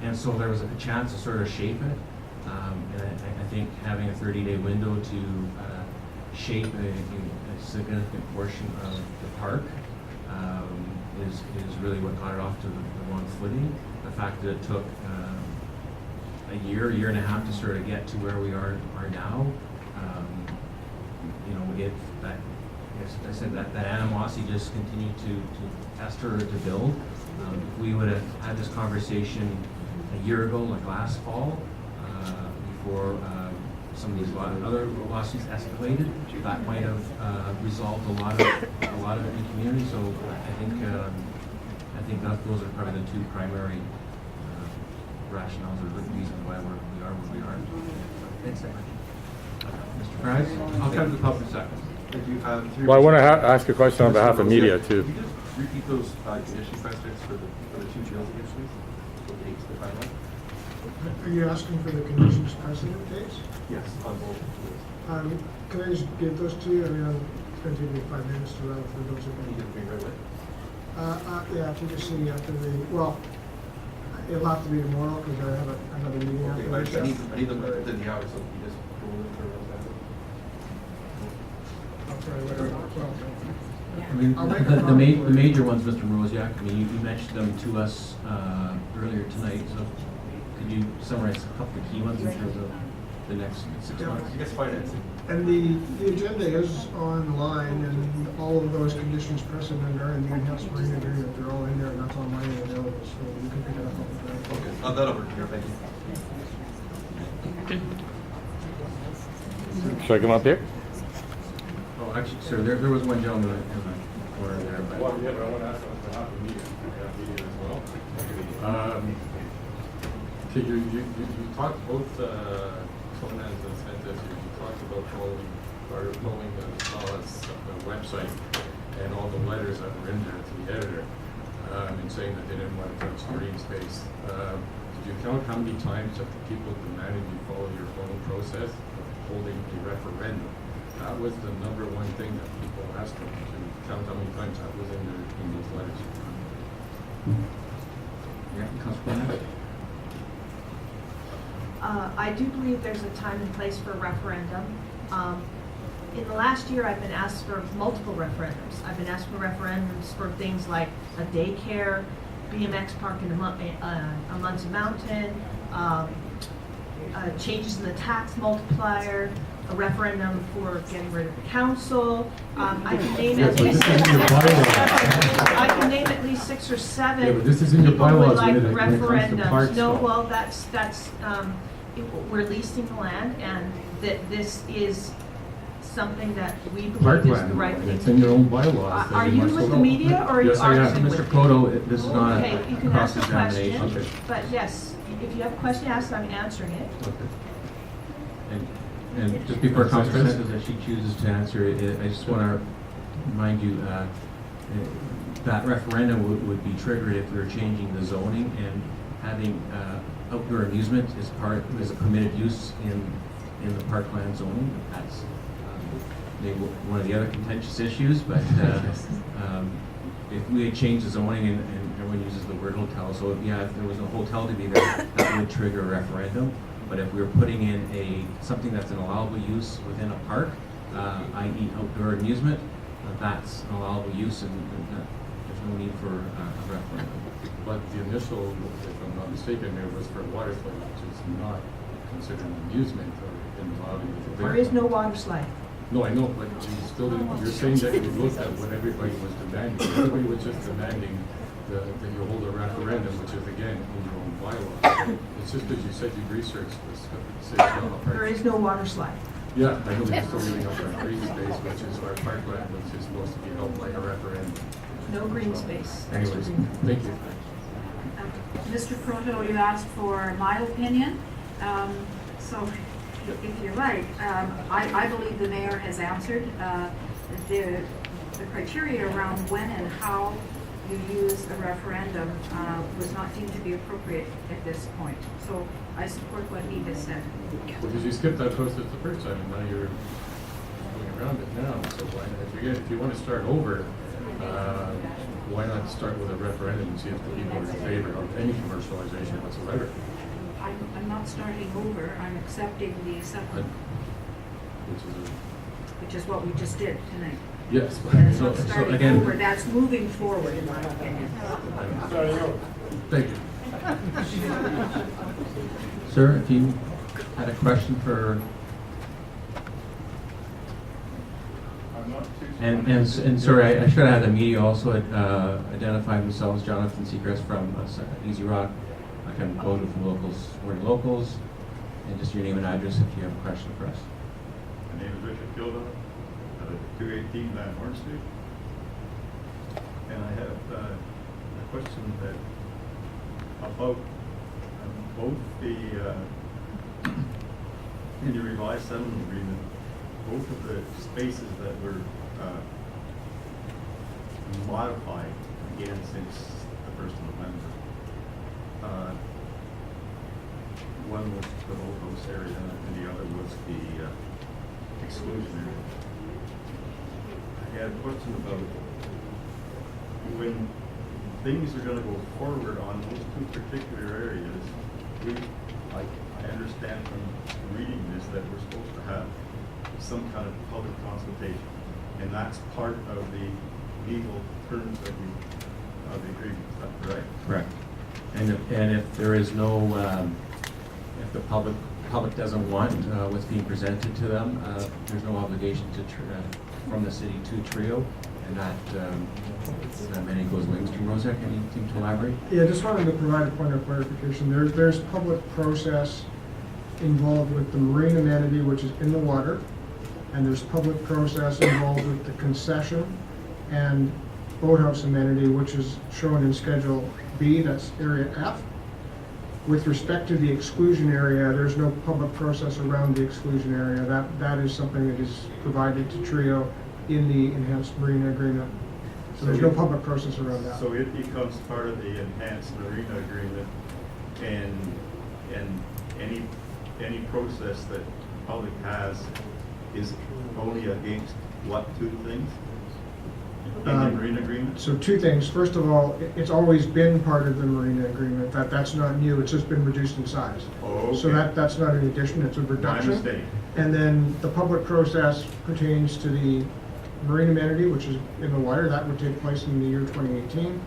And so there was a chance to sort of shape it. And I think having a 30-day window to shape a significant portion of the park is really what got it off to the wrong footing. The fact that it took a year and a half to sort of get to where we are now, I said that animosity just continued to fester or to build. If we would have had this conversation a year ago, like last fall, before some of these other lawsuits escalated, that might have resolved a lot of it in the community. So I think that those are probably the two primary rationales or reasons why we are where we are. Thanks very much. Mr. Price, I'll come to the public second. Well, I want to ask a question on behalf of media too. Can you just repeat those condition precedents for the two jails against me? What dates they find out? Are you asking for the conditions precedent dates? Yes, on both. Can I just give those to you? I mean, it's going to take me 5 minutes to run through those Can you again. give me right away? Yeah, if you just see me after it'll have to be tomorrow because I have another meeting Okay, after I this. need them within the hour, so you just go in for I'll try whatever. I mean, I'll make a the copy for you. major ones, Mr. Mrozek, I mean, you mentioned them to us earlier tonight, so could you summarize a couple of key ones in terms of the next 6 Yeah. months? I guess financing. And the agenda is online, and all of those conditions precedent are in the in-house marina agreement. They're all in there, and that's online and available, so you can pick it up off the back. Okay, that'll work here, thank you. Should I come up here? Oh, actually, sir, there was one gentleman in the corner there, but. Well, yeah, but I want to ask on behalf of media. I have media as well. So you talked both Conan and Sentes. You talked about following the website and all the letters that were in there to the editor, and saying that they didn't want to touch green space. Did you count how many times that the people demanded you follow your own process of holding a referendum? That was the number one thing that people asked them to count how many times that was in those letters. Yeah, Councilor Conan? I do believe there's a time and place for a referendum. In the last year, I've been asked for multiple referendums. I've been asked for referendums for things like a daycare, BMX park in Munson Mountain, changes in the tax multiplier, a referendum for getting rid of the council. I can name at least I can name at least 6 or 7. Yeah, but this is in your people would bylaws like when it comes to referendums. parks, No, though. well, that's we're leasing the land, and that this is something that we believe is the Parkland, right thing it's to in your do. own bylaws. that Are you you must with the follow. media, or are you Yes, I am. arguing with Mr. me? Proto, this is not Okay, you can ask a cross-examination. question, but yes, if you have a question asked, I'm answering it. Okay. And just before Councilor says that she chooses to answer it, I just want to remind you that referendum would be triggered if we were changing the zoning and having outdoor amusement is a permitted use in the parkland zoning. That's maybe one of the other contentious issues, but if we had changed the zoning and everyone uses the word hotel, so yeah, if there was a hotel to be there, that would trigger a referendum. But if we were putting in something that's an allowable use within a park, i.e. outdoor amusement, that's an allowable use and there's no need for a referendum. But the initial, if I'm not mistaken, there was for water slide, which is not considered an amusement or allowed in the. There is no water slide. No, I know, but you still didn't, you're saying that you looked at what everybody was demanding. Everybody was just demanding that you hold a referendum, which is again, in your own bylaws. It's just because you said you researched this, City Council. There is no water slide. Yeah, I know you're still giving up our green space, which is our parkland, which is supposed to be held by a referendum. No green space. Anyways, thank you. Mr. Proto, you asked for my opinion. So if you're right, I believe the mayor has answered. The criteria around when and how you use a referendum was not deemed to be appropriate at this point. So I support what he has said. Because you skipped that process the first time, and now you're going around it now. So why not, if you want to start over, why not start with a referendum and see if the people are in favor of any commercialization whatsoever? I'm not starting over. I'm accepting the assessment, which is what we just did tonight. Yes. But That's So- not so starting again- over. That's moving forward, in my opinion. Thank you. Sir, if you had a question for... And sorry, I should have had the media also identify themselves. Jonathan Seacrest from Easy Rock. I can go from locals, we're locals, and just your name and address if you have a question for us. My name is Richard Gilda, 218 Van Horn Street. And I have a question about both in your revised settlement agreement, both of the spaces that were modified again since the 1st of November. One was the LOCALS area and the other was the exclusion area. I had a question about when things are going to go forward on those two particular areas. I understand from reading this that we're supposed to have some kind of public consultation, and that's part of the legal terms of the agreement. Is that correct? Correct. And if there is no, if the public doesn't want what's being presented to them, there's no obligation from the city to TRIO, and that many goes wings. Mr. Rozak, anything to elaborate? Yeah, just wanted to provide a point of clarification. There's public process involved with the marine amenity, which is in the water, and there's public process involved with the concession and boathouse amenity, which is shown in Schedule B, that's Area F. With respect to the exclusion area, there's no public process around the exclusion area. That is something that is provided to TRIO in the enhanced marina agreement. So there's no public process around that. So it becomes part of the enhanced marina agreement, and any process that the public has is only against what two things? In the marine agreement? So two things. First of all, it's always been part of the marina agreement. That's not new. It's just been reduced in size. Oh, So okay. that's not an addition, it's a My reduction. mistake. And then the public process pertains to the marine amenity, which is in the water. That would take place in the year 2018.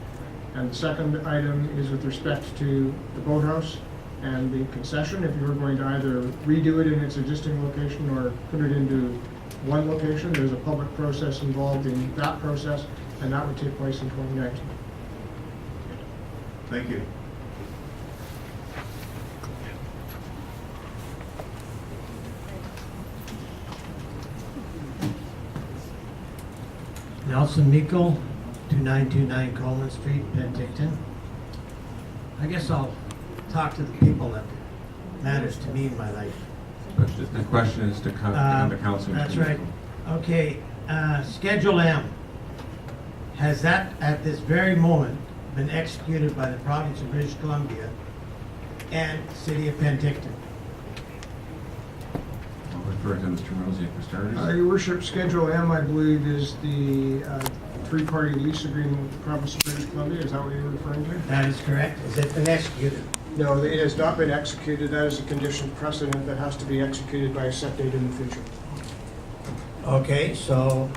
And the second item is with respect to the boathouse and the concession. If you were going to either redo it in its existing location or put it into one location, there's a public process involved in that process, and that would take place in 2019. Thank you. Nelson Meikle, 2929 Coleman Street, Penticton. I guess I'll talk to the people that matters to me in my life. The question is to come to council. That's right. Okay, Schedule M. Has that, at this very moment, been executed by the province of British Columbia and City of Penticton? I'll refer to Mr. Mrozek for starters. Your worship, Schedule M, I believe, is the three-party lease agreement with the province of British Columbia. Is that what you're referring to? That is correct. Has it been executed? No, it has not been executed. That is a condition precedent that has to be executed by a set date in the future. Okay, so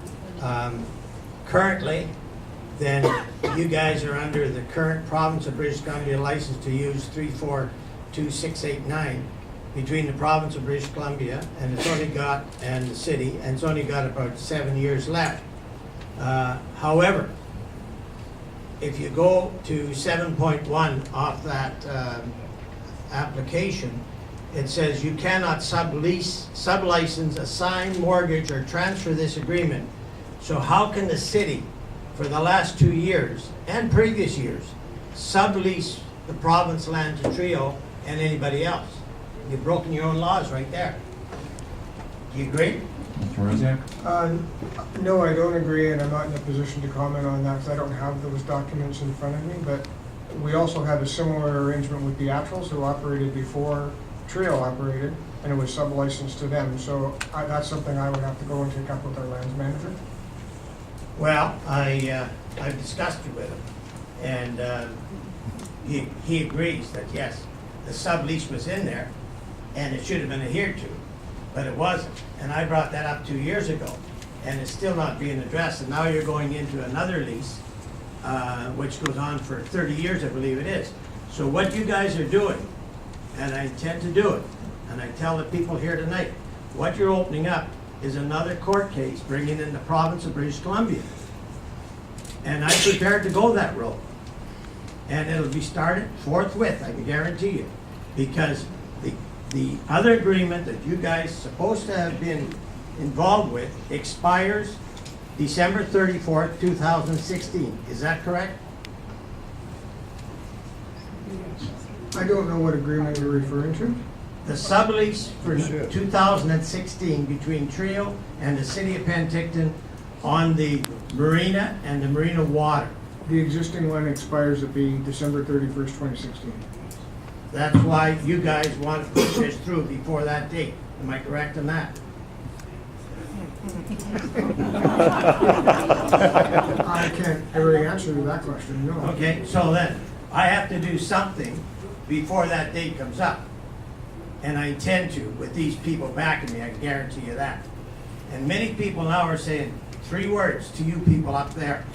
currently, then you guys are under the current province of British Columbia license to use 342-689 between the province of British Columbia and it's only got, and the city, and it's only got about 7 years left. However, if you go to 7.1 off that application, it says you cannot sublicense, assign, mortgage, or transfer this agreement. So how can the city, for the last 2 years and previous years, sublease the province land to Trio and anybody else? You've broken your own laws right there. Do you agree? Mr. Mrozek? No, I don't agree, and I'm not in a position to comment on that because I don't have those documents in front of me. But we also had a similar arrangement with Beatrice, who operated before Trio operated, and it was sub-licensed to them. So that's something I would have to go and take up with our lands manager. Well, I've discussed it with him, and he agrees that yes, the sublease was in there, and it should have been adhered to, but it wasn't. And I brought that up 2 years ago, and it's still not being addressed. And now you're going into another lease, which goes on for 30 years, I believe it is. So what you guys are doing, and I intend to do it, and I tell the people here tonight, what you're opening up is another court case bringing in the province of British Columbia. And I'm prepared to go that road. And it'll be started forthwith, I can guarantee you. Because the other agreement that you guys supposed to have been involved with expires December 34th, 2016. Is that correct? I don't know what agreement you're referring to. The sublease for 2016 between Trio and the City of Penticton on the marina and the marina water. The existing one expires at the December 31st, 2016. That's why you guys want to push this through before that date. Am I correct on that? I can't really answer to that question, no. Okay, so then I have to do something before that date comes up. And I intend to, with these people backing me, I can guarantee you that. And many people now are saying 3 words to you people up there.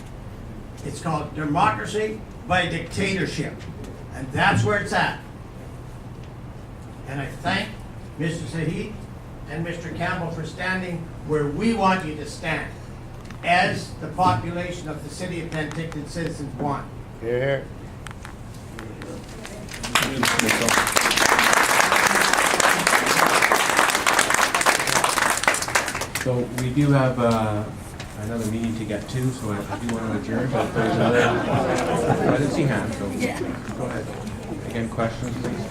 It's called democracy by dictatorship. And that's where it's at. And I thank Mr. Sahid and Mr. Campbell for standing where we want you to stand, as the population of the City of Penticton citizens want. Here. So we do have another meeting to get to, so I do want to adjourn, but if there's another, I didn't see hands, so go ahead. Again, questions, please?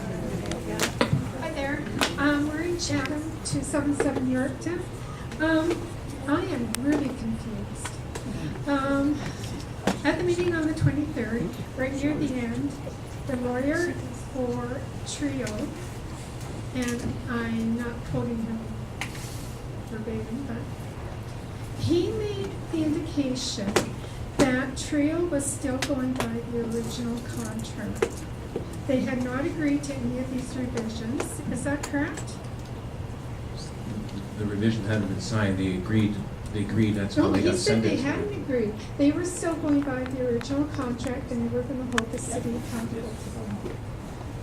Hi there. We're in Chatham, 277 Yorkton. I am really confused. At the meeting on the 23rd, right near the end, the lawyer for Trio, and I'm not quoting him verbatim, but he made the indication that Trio was still going by the original contract. They had not agreed to any of these revisions. Is that correct? The revision hadn't been signed, they agreed, that's how No, they he got said sent they it. hadn't agreed. They were still going by the original contract and they were gonna hold the city accountable to them.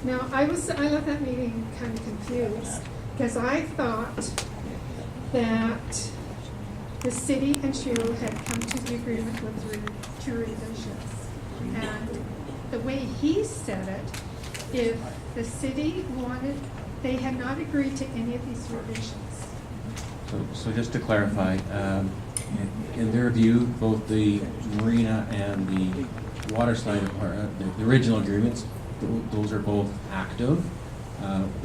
Now, I left that meeting kind of confused, because I thought that the city and Trio had come to the agreement with the two revisions. And the way he said it, if the city wanted, they had not agreed to any of these revisions. So just to clarify, in their view, both the marina and the water slide, the original agreements, those are both active.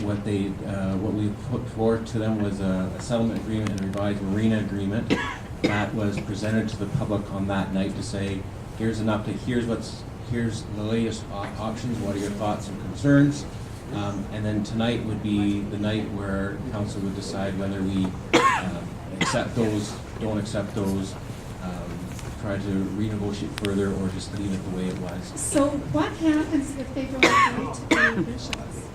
What we put forward to them was a settlement agreement and a revised marina agreement that was presented to the public on that night to say, here's an update, here's the latest options, what are your thoughts and concerns? And then tonight would be the night where council would decide whether we accept those, don't accept those, try to renegotiate further, or just leave it the way it was. So what happens if they don't agree to the revisions?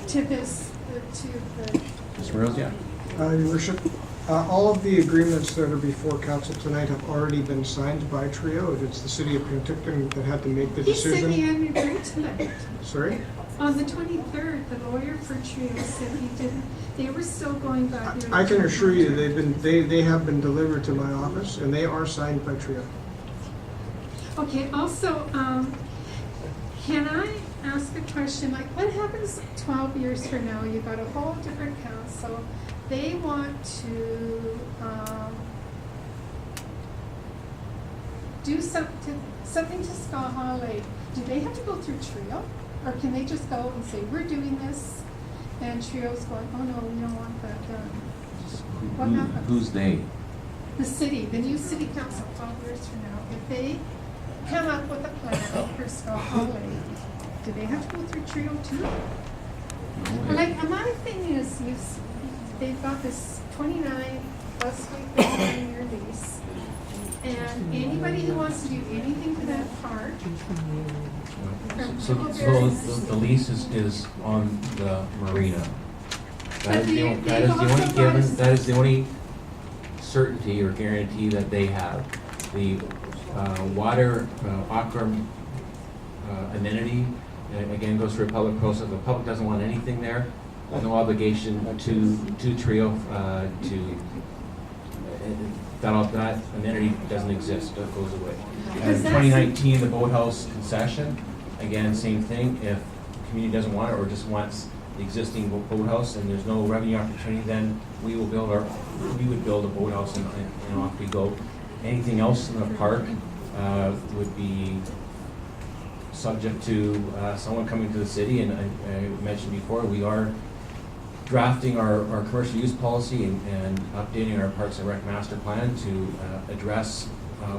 To this, to the... Mr. Rose, yeah. Your worship, all of the agreements that are before council tonight have already been signed by Trio. It's the city of Penticton that had to make the He decision. said he hadn't agreed to that. Sorry? On the 23rd, the lawyer for Trio said he didn't, they were still going by the... I can assure you, they have been delivered to my office, and they are signed by Trio. Okay, also, can I ask a question, like what happens 12 years from now? You've got a whole different council. They want to do something to Skaha Lake. Do they have to go through Trio? Or can they just go and say, we're doing this, and Trio's going, oh no, we don't want that done? What happens? Who's they? The city, the new city council 12 years from now, if they come up with a plan for Skaha Lake, do they have to go through Trio too? Like, my thing is, they've got this 29 plus week 9-year lease, and anybody who wants to do anything to that park. So the lease is on the marina. That is the only certainty or guarantee that they have. The water aquarium amenity, again, goes through a public process. The public doesn't want anything there. No obligation to Trio to that amenity doesn't exist. It goes away. In 2019, the boathouse concession, again, same thing. If the community doesn't want it or just wants the existing boathouse and there's no revenue opportunity, then we would build a boathouse and off we go. Anything else in the park would be subject to someone coming to the city, and I mentioned before, we are drafting our commercial use policy and updating our Parks and Rec master plan to address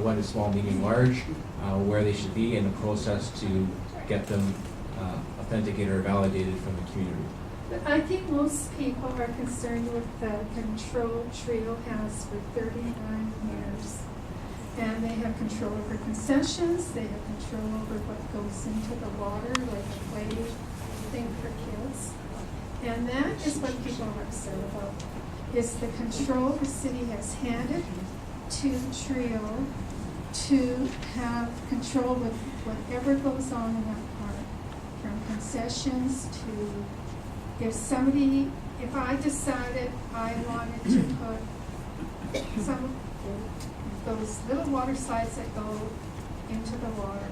what is small, medium, large, where they should be, and the process to get them authenticated or validated from the community. But I think most people are concerned with the control Trio has for 39 years. And they have control over concessions, they have control over what goes into the water, like a play thing for kids. And that is what people are upset about, is the control the city has handed to Trio to have control with whatever goes on in that park, from concessions to, if I decided I wanted to put some those little water slides that go into the water,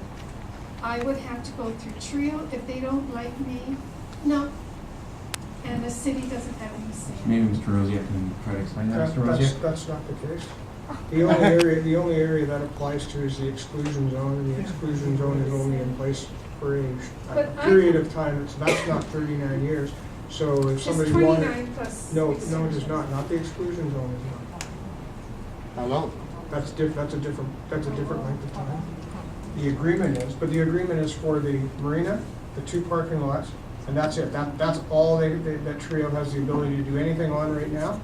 I would have to go through Trio. If they don't like me, no. And the city doesn't have any say. Maybe Mr. Rosie can try to explain that, Mr. Rosie. That's not the case. The only area that applies to is the exclusion zone, and the exclusion zone is only in place for a period of time. That's not 39 years. So if somebody wanted... It's 29 plus... No, it is not. Not the exclusion zone is not. How long? That's a different length of time. The agreement is, but the agreement is for the marina, the 2 parking lots, and that's it. That's all that Trio has the ability to do anything on right now.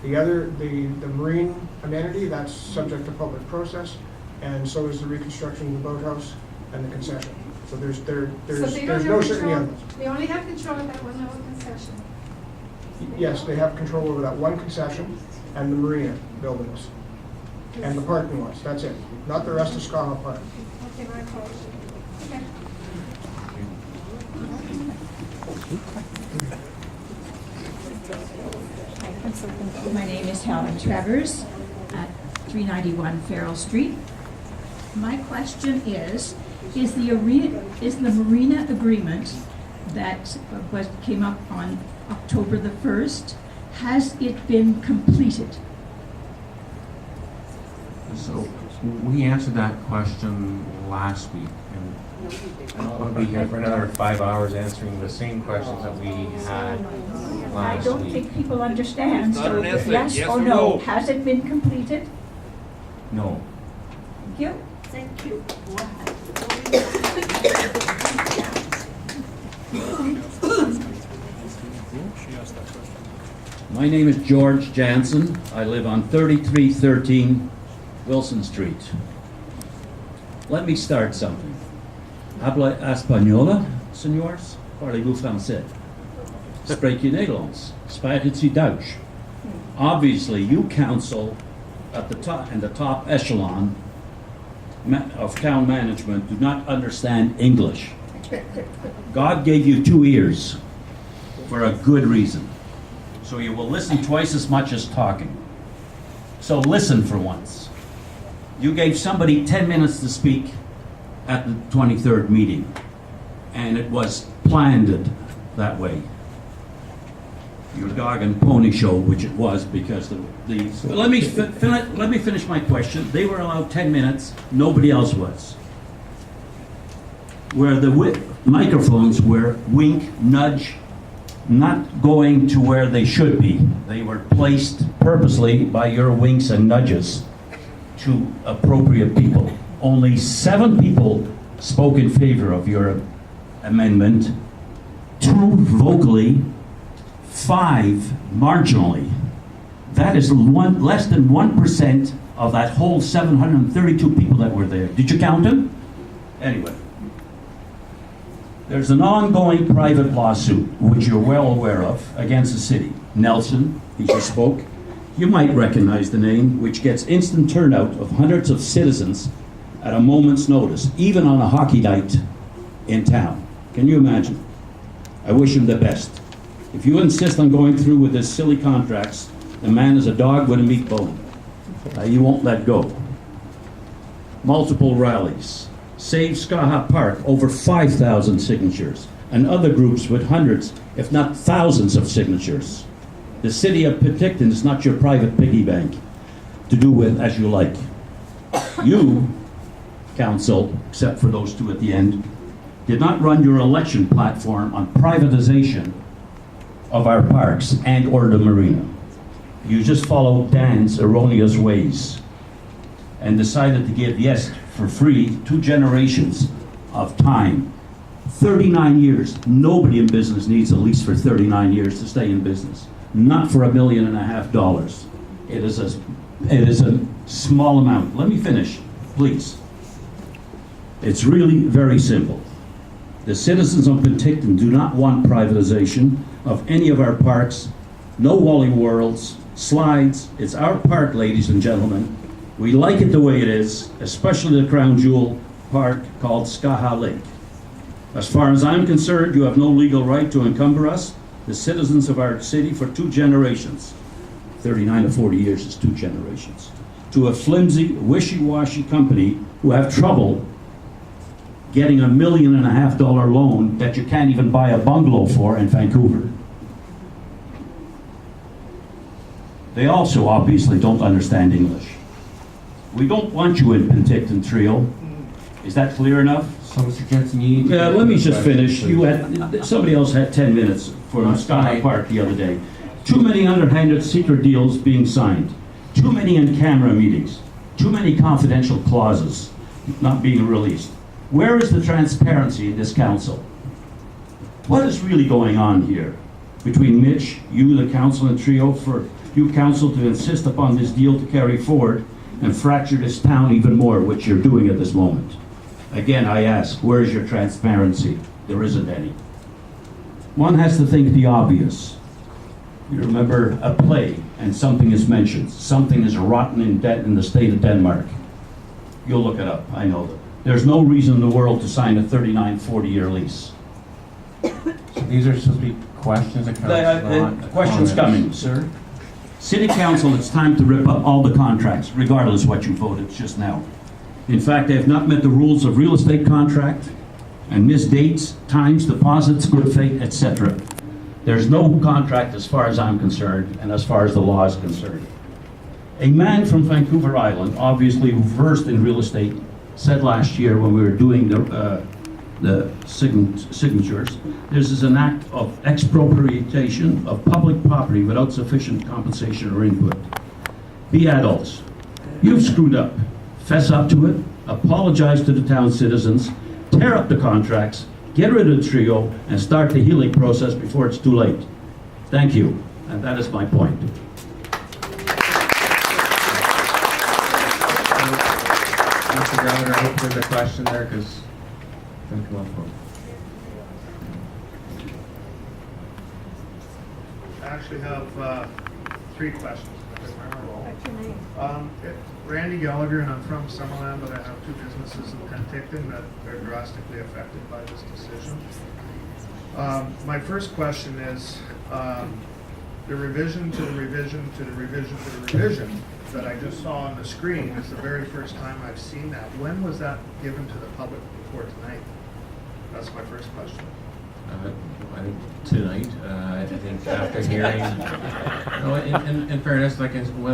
The marine amenity, that's subject to public process, and so is the reconstruction of the boathouse and the concession. So there's So they don't no have certainty on control, this. they only have control of that one little concession. Yes, they have control over that one concession and the marina buildings and the parking lots, that's it. Not the rest of Skaha Park. Okay, my apologies. Okay. My name is Helen Travers at 391 Farrell Street. My question is the marina agreement that came up on October the 1st, has it been completed? So we answered that question last week, and I don't want to be here for another 5 hours answering the same questions that we had I last don't week. think people understand, It's not so an ethic, yes yes or or no, no. has it been completed? No. Thank you. Thank you. My name is George Jansen. I live on 3313 Wilson Street. Let me start something. Habla española, señores? Parlez-vous français? Spreek je Nederlands? Spreekt u Duits? Obviously, you council at the top and the top echelon of town management do not understand English. God gave you 2 ears for a good reason. So you will listen twice as much as talking. So listen for once. You gave somebody 10 minutes to speak at the 23rd meeting, and it was planned that way. Your dog and pony show, which it was, because but let me finish my question. They were allowed 10 minutes. Nobody else was. Where the microphones were wink, nudge, not going to where they should be. They were placed purposely by your winks and nudges to appropriate people. Only 7 people spoke in favor of your amendment, 2 vocally, 5 marginally. That is less than 1% of that whole 732 people that were there. Did you count them? Anyway. There's an ongoing private lawsuit, which you're well aware of, against the city. Nelson, he just spoke. You might recognize the name, which gets instant turnout of hundreds of citizens at a moment's notice, even on a hockey night in town. Can you imagine? I wish him the best. If you insist on going through with this silly contracts, the man is a dog with a meat bone. You won't let go. Multiple rallies. Save Skaha Park, over 5,000 signatures, and other groups with hundreds, if not thousands of signatures. The City of Penticton is not your private piggy bank to do with as you like. You, council, except for those 2 at the end, did not run your election platform on privatization of our parks and or the marina. You just followed Dan's erroneous ways and decided to give, yes, for free, 2 generations of time. 39 years. Nobody in business needs a lease for 39 years to stay in business. Not for $1.5 million. It is a small amount. Let me finish, please. It's really very simple. The citizens of Penticton do not want privatization of any of our parks. No Wally Worlds, slides. It's our park, ladies and gentlemen. We like it the way it is, especially the crown jewel park called Skaha Lake. As far as I'm concerned, you have no legal right to encumber us, the citizens of our city, for 2 generations. 39 to 40 years is 2 generations. To a flimsy, wishy-washy company who have trouble getting $1.5 million loan that you can't even buy a bungalow for in Vancouver. They also obviously don't understand English. We don't want you in Penticton Trio. Is that clear enough? So, Mr. Jensen, you need to... Let me just finish. Somebody else had 10 minutes for Skaha Park the other day. Too many underhanded secret deals being signed. Too many in-camera meetings. Too many confidential clauses not being released. Where is the transparency in this council? What is really going on here between Mitch, you, the council, and Trio for you council to insist upon this deal to carry forward and fracture this town even more, which you're doing at this moment. Again, I ask, where is your transparency? There isn't any. One has to think the obvious. You remember a play and something is mentioned. Something is rotten in the state of Denmark. You'll look it up, I know that. There's no reason in the world to sign a 39, 40-year lease. So these are supposed to be questions that come The question's coming, sir. City Council, it's time to rip up all the contracts, regardless what you voted just now. In fact, they have not met the rules of real estate contract and missed dates, times, deposits, good faith, etc. There's no contract as far as I'm concerned and as far as the law is concerned. A man from Vancouver Island, obviously versed in real estate, said last year when we were doing the signatures, this is an act of expropriation of public property without sufficient compensation or input. Be adults. You've screwed up. Fess up to it, apologize to the town citizens, tear up the contracts, get rid of the trio, and start the healing process before it's too late. Thank you, and that is my point. Mr. Governor, I hope there's a question there, because it's going to come up for. I actually have 3 questions. What's your name? Randy Gallagher, and I'm from Summerland, but I have 2 businesses in Penticton that are drastically affected by this decision. My first question is, the revision to the revision to the revision to the revision that I just saw on the screen is the very first time I've seen that. When was that given to the public before tonight? That's my first question. I think tonight, I think after hearing, no, in fairness, like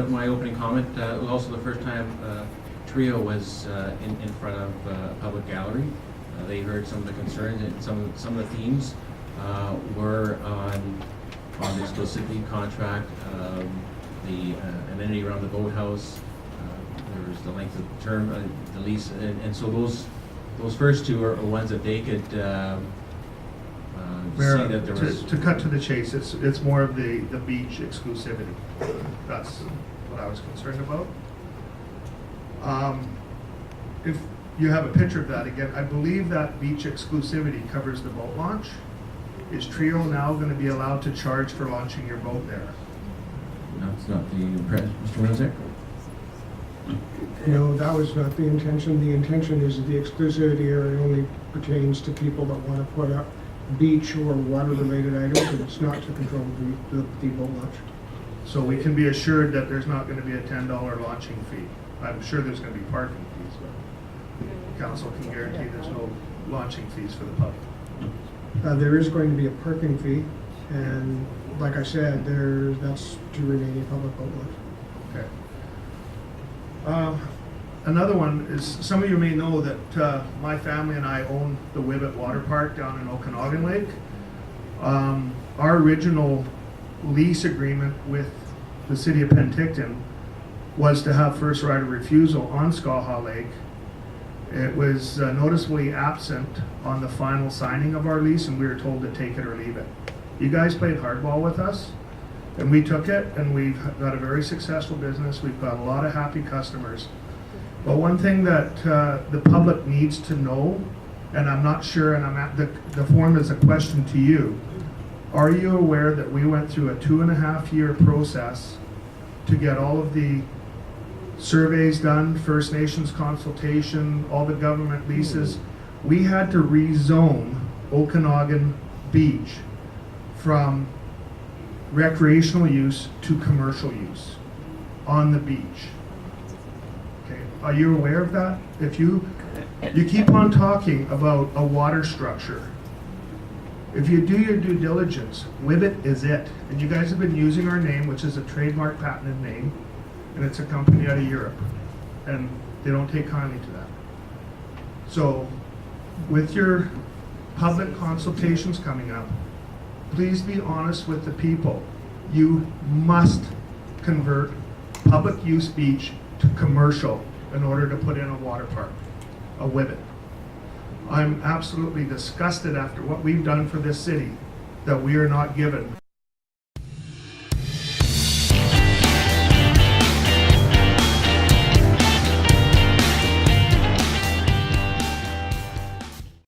my opening comment, it was also the first time Trio was in front of a public gallery. They heard some of the concerns and some of the themes were on the exclusivity contract, the amenity around the boathouse. There was the length of the term, the lease, and so those first 2 are ones that they could. Mayor, see that there was to cut to the chase, it's more of the beach exclusivity. That's what I was concerned about. If you have a picture of that again, I believe that beach exclusivity covers the boat launch. Is Trio now going to be allowed to charge for launching your boat there? No, it's not the impression, Mr. Rosick. No, that was not the intention. The intention is that the exclusivity area only pertains to people that want to put up beach or water-related items, and it's not to control the boat launch. So we can be assured that there's not going to be a $10 launching fee. I'm sure there's going to be parking fees, but council can guarantee there's no launching fees for the public. There is going to be a parking fee, and like I said, that's to remain a public boat launch. Okay. Another one is, some of you may know that my family and I own the Wibbit Water Park down in Okanagan Lake. Our original lease agreement with the City of Penticton was to have first right of refusal on Skaha Lake. It was noticeably absent on the final signing of our lease, and we were told to take it or leave it. You guys played hardball with us, and we took it, and we've got a very successful business. We've got a lot of happy customers. But one thing that the public needs to know, and I'm not sure, and I'm at the form is a question to you. Are you aware that we went through a 2.5-year process to get all of the surveys done, First Nations consultation, all the government leases? We had to rezone Okanagan Beach from recreational use to commercial use on the beach. Okay, are you aware of that? If you keep on talking about a water structure, if you do your due diligence, Wibbit is it. And you guys have been using our name, which is a trademark patented name, and it's a company out of Europe, and they don't take kindly to that. So with your public consultations coming up, please be honest with the people. You must convert public use beach to commercial in order to put in a water park, a Wibbit. I'm absolutely disgusted after what we've done for this city that we are not given